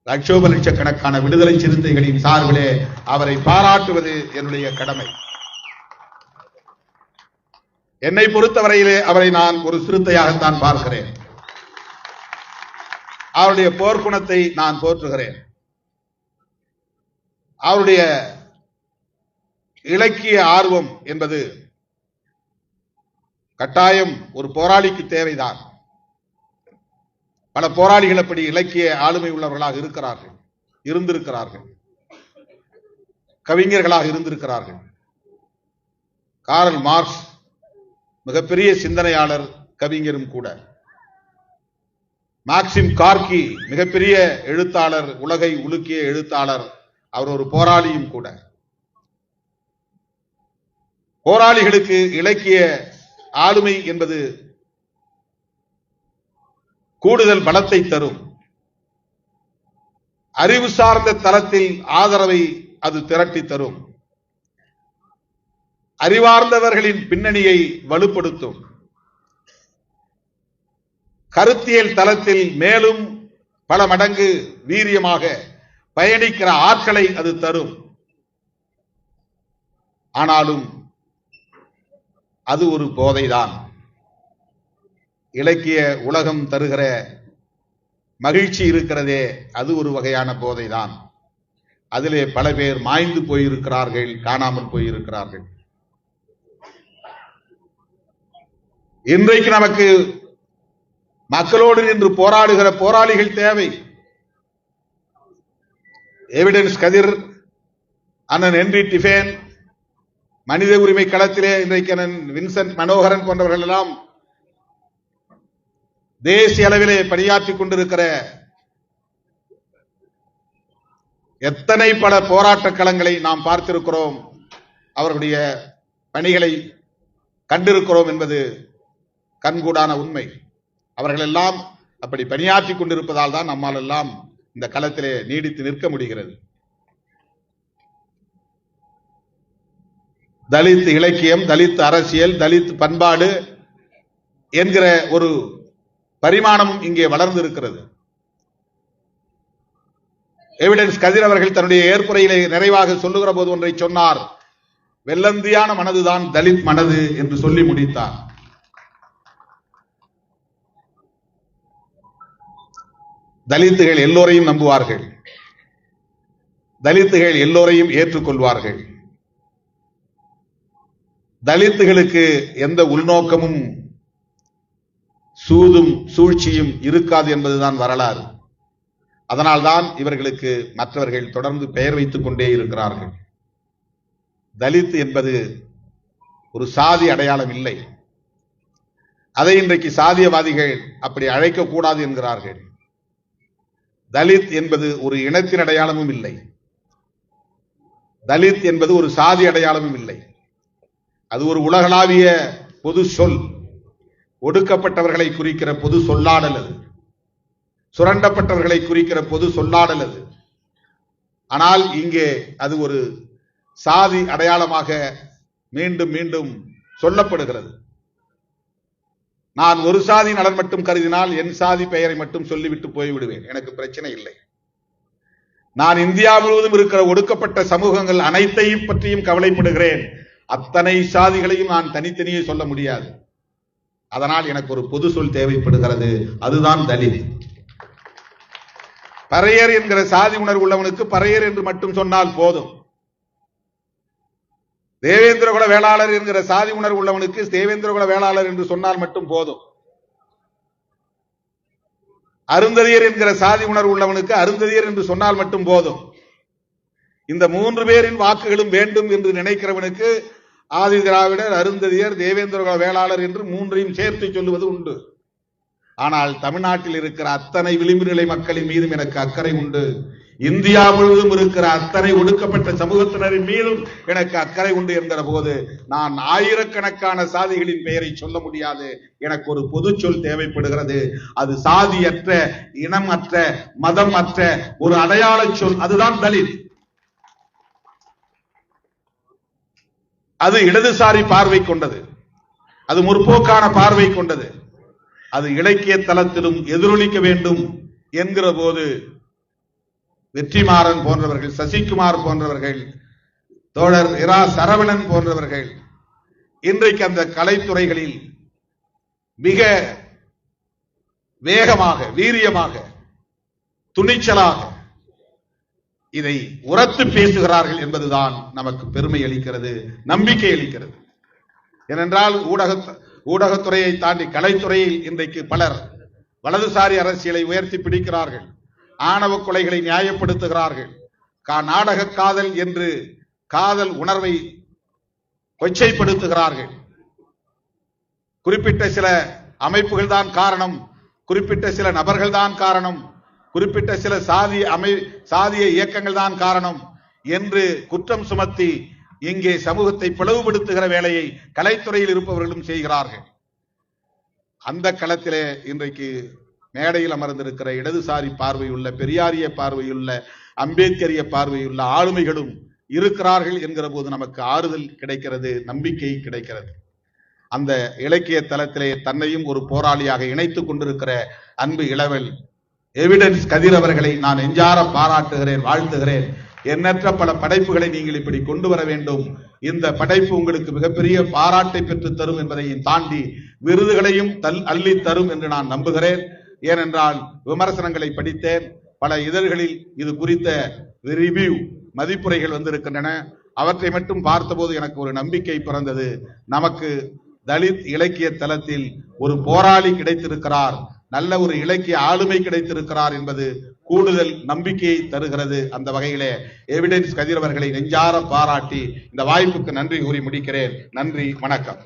S1: லட்சோப லட்சக்கணக்கான விடுதலை சிறுத்தைகளின் சார்பிலே அவரை பாராட்டுவது என்னுடைய கடமை. என்னை பொறுத்தவரையிலே அவரை நான் ஒரு சிறுத்தையாகத்தான் பார்க்கிறேன். அவருடைய போர்க்குணத்தை நான் போற்றுகிறேன். அவருடைய இலக்கிய ஆர்வம் என்பது கட்டாயம் ஒரு போராளிக்கு தேவைதான். பல போராளிகள் அப்படி இலக்கிய ஆளுமை உள்ளவர்களாக இருக்கிறார்கள், இருந்திருக்கிறார்கள், கவிஞர்களாக இருந்திருக்கிறார்கள். காரல் மார்க்ஸ் மிகப்பெரிய சிந்தனையாளர், கவிஞரும் கூட. மாக்சிம் கார்கி மிகப்பெரிய எழுத்தாளர், உலகை உலுக்கிய எழுத்தாளர், அவர் ஒரு போராளியும் கூட. போராளிகளுக்கு இலக்கிய ஆளுமை என்பது கூடுதல் பலத்தை தரும். அறிவு சார்ந்த தளத்தில் ஆதரவை அது திரட்டி தரும். அறிவார்ந்தவர்களின் பின்னணியை வலுப்படுத்தும். கருத்தியல் தளத்தில் மேலும் பல மடங்கு வீரியமாக பயணிக்கிற ஆற்றலை அது தரும். ஆனாலும் அது ஒரு போதைதான். இலக்கிய உலகம் தருகிற மகிழ்ச்சி இருக்கிறதே, அது ஒரு வகையான போதைதான். அதிலே பல பேர் மாய்ந்து போயிருக்கிறார்கள், காணாமல் போயிருக்கிறார்கள். இன்றைக்கு நமக்கு மக்களோடு நின்று போராடுகிற போராளிகள் தேவை. எவிடன்ஸ் கதிர், அண்ணன் ஹென்றி டிஃபேன், மனித உரிமை களத்திலே இன்றைக்கு அண்ணன் வின்சென்ட் மனோகரன் போன்றவர்கள் எல்லாம் தேசிய அளவிலே பணியாற்றிக் கொண்டிருக்கிற எத்தனை பல போராட்ட களங்களை நாம் பார்த்திருக்கிறோம், அவர்களுடைய பணிகளை கண்டிருக்கிறோம் என்பது கண்கூடான உண்மை. அவர்கள் எல்லாம் அப்படி பணியாற்றிக் கொண்டிருப்பதால் தான் நம்மால் எல்லாம் இந்த களத்திலே நீடித்து நிற்க முடிகிறது. தலித் இலக்கியம், தலித் அரசியல், தலித் பண்பாடு என்கிற ஒரு பரிமாணமும் இங்கே வளர்ந்து இருக்கிறது. எவிடன்ஸ் கதிர் அவர்கள் தன்னுடைய ஏற்புரையிலே நிறைவாக சொல்லுகிற போது ஒன்றை சொன்னார். வெள்ளந்தியான மனதுதான் தலித் மனது என்று சொல்லி முடித்தார். தலித்துகள் எல்லோரையும் நம்புவார்கள், தலித்துகள் எல்லோரையும் ஏற்றுக்கொள்வார்கள். தலித்துகளுக்கு எந்த உள்நோக்கமும் சூதும் சூழ்ச்சியும் இருக்காது என்பதுதான் வரலாறு. அதனால்தான் இவர்களுக்கு மற்றவர்கள் தொடர்ந்து பெயர் வைத்துக் கொண்டே இருக்கிறார்கள். தலித் என்பது ஒரு சாதி அடையாளம் இல்லை. அதை இன்றைக்கு சாதியவாதிகள் அப்படி அழைக்கக்கூடாது என்கிறார்கள். தலித் என்பது ஒரு இனத்தின் அடையாளமும் இல்லை. தலித் என்பது ஒரு சாதி அடையாளமும் இல்லை. அது ஒரு உலகளாவிய பொது சொல். ஒடுக்கப்பட்டவர்களை குறிக்கிற பொது சொல்லாடல் அது. சுரண்டப்பட்டவர்களை குறிக்கிற பொது சொல்லாடல் அது. ஆனால் இங்கே அது ஒரு சாதி அடையாளமாக மீண்டும் மீண்டும் சொல்லப்படுகிறது. நான் ஒரு சாதி நலன் மட்டும் கருதினால் என் சாதி பெயரை மட்டும் சொல்லிவிட்டு போய்விடுவேன், எனக்கு பிரச்சனை இல்லை. நான் இந்தியா முழுவதும் இருக்கிற ஒடுக்கப்பட்ட சமூகங்கள் அனைத்தையும் பற்றியும் கவலைப்படுகிறேன். அத்தனை சாதிகளையும் நான் தனித்தனியே சொல்ல முடியாது. அதனால் எனக்கு ஒரு பொது சொல் தேவைப்படுகிறது, அதுதான் தலித். பறையர் என்கிற சாதி உணர்வு உள்ளவனுக்கு பறையர் என்று மட்டும் சொன்னால் போதும். தேவேந்திரகுல வேளாளர் என்கிற சாதி உணர்வு உள்ளவனுக்கு தேவேந்திரகுல வேளாளர் என்று சொன்னால் மட்டும் போதும். அருந்ததியர் என்கிற சாதி உணர்வு உள்ளவனுக்கு அருந்ததியர் என்று சொன்னால் மட்டும் போதும். இந்த மூன்று பேரின் வாக்குகளும் வேண்டும் என்று நினைக்கிறவனுக்கு ஆதி திராவிடர், அருந்ததியர், தேவேந்திரகுல வேளாளர் என்று மூன்றையும் சேர்த்து சொல்லுவது உண்டு. ஆனால் தமிழ்நாட்டில் இருக்கிற அத்தனை விளிம்பு நிலை மக்களின் மீதும் எனக்கு அக்கறை உண்டு. இந்தியா முழுவதும் இருக்கிற அத்தனை ஒடுக்கப்பட்ட சமூகத்தினரின் மீதும் எனக்கு அக்கறை உண்டு என்கிற போது நான் ஆயிரக்கணக்கான சாதிகளின் பெயரை சொல்ல முடியாது. எனக்கு ஒரு பொது சொல் தேவைப்படுகிறது. அது சாதியற்ற, இனம் அற்ற, மதம் அற்ற ஒரு அடையாள சொல். அதுதான் தலித். அது இடதுசாரி பார்வை கொண்டது, அது முற்போக்கான பார்வை கொண்டது. அது இலக்கிய தளத்திலும் எதிரொலிக்க வேண்டும் என்கிற போது வெற்றிமாறன் போன்றவர்கள், சசிகுமார் போன்றவர்கள், தோழர் இரா சரவணன் போன்றவர்கள் இன்றைக்கு அந்த கலைத்துறைகளில் மிக வேகமாக, வீரியமாக, துணிச்சலாக இதை உரத்து பேசுகிறார்கள் என்பதுதான் நமக்கு பெருமை அளிக்கிறது, நம்பிக்கை அளிக்கிறது. ஏனென்றால் ஊடகத்துறையை தாண்டி கலைத்துறையில் இன்றைக்கு பலர் வலதுசாரி அரசியலை உயர்த்தி பிடிக்கிறார்கள், ஆணவ கொலைகளை நியாயப்படுத்துகிறார்கள், நாடக காதல் என்று காதல் உணர்வை கொச்சைப்படுத்துகிறார்கள். குறிப்பிட்ட சில அமைப்புகள் தான் காரணம், குறிப்பிட்ட சில நபர்கள் தான் காரணம், குறிப்பிட்ட சில சாதிய இயக்கங்கள் தான் காரணம் என்று குற்றம் சுமத்தி இங்கே சமூகத்தை பிளவுபடுத்துகிற வேலையை கலைத்துறையில் இருப்பவர்களும் செய்கிறார்கள். அந்த களத்திலே இன்றைக்கு மேடையில் அமர்ந்திருக்கிற இடதுசாரி பார்வையுள்ள, பெரியாரிய பார்வையுள்ள, அம்பேத்கரிய பார்வையுள்ள ஆளுமைகளும் இருக்கிறார்கள் என்கிற போது நமக்கு ஆறுதல் கிடைக்கிறது, நம்பிக்கை கிடைக்கிறது. அந்த இலக்கிய தளத்திலே தன்னையும் ஒரு போராளியாக இணைத்துக் கொண்டிருக்கிற அன்பு இளவல் எவிடன்ஸ் கதிர் அவர்களை நான் நெஞ்சார பாராட்டுகிறேன், வாழ்த்துகிறேன். எண்ணற்ற பல படைப்புகளை நீங்கள் இப்படி கொண்டு வர வேண்டும். இந்த படைப்பு உங்களுக்கு மிகப்பெரிய பாராட்டை பெற்று தரும் என்பதையும் தாண்டி விருதுகளையும் அள்ளி தரும் என்று நான் நம்புகிறேன். ஏனென்றால் விமர்சனங்களை படித்தேன், பல இதழ்களில் இது குறித்த ரிவ்யூ மதிப்புரைகள் வந்திருக்கின்றன. அவற்றை மட்டும் பார்த்தபோது எனக்கு ஒரு நம்பிக்கை பிறந்தது. நமக்கு தலித் இலக்கிய தளத்தில் ஒரு போராளி கிடைத்திருக்கிறார், நல்ல ஒரு இலக்கிய ஆளுமை கிடைத்திருக்கிறார் என்பது கூடுதல் நம்பிக்கையை தருகிறது. அந்த வகையிலே எவிடன்ஸ் கதிர் அவர்களை நெஞ்சார பாராட்டி இந்த வாய்ப்புக்கு நன்றி கூறி முடிக்கிறேன். நன்றி, வணக்கம்.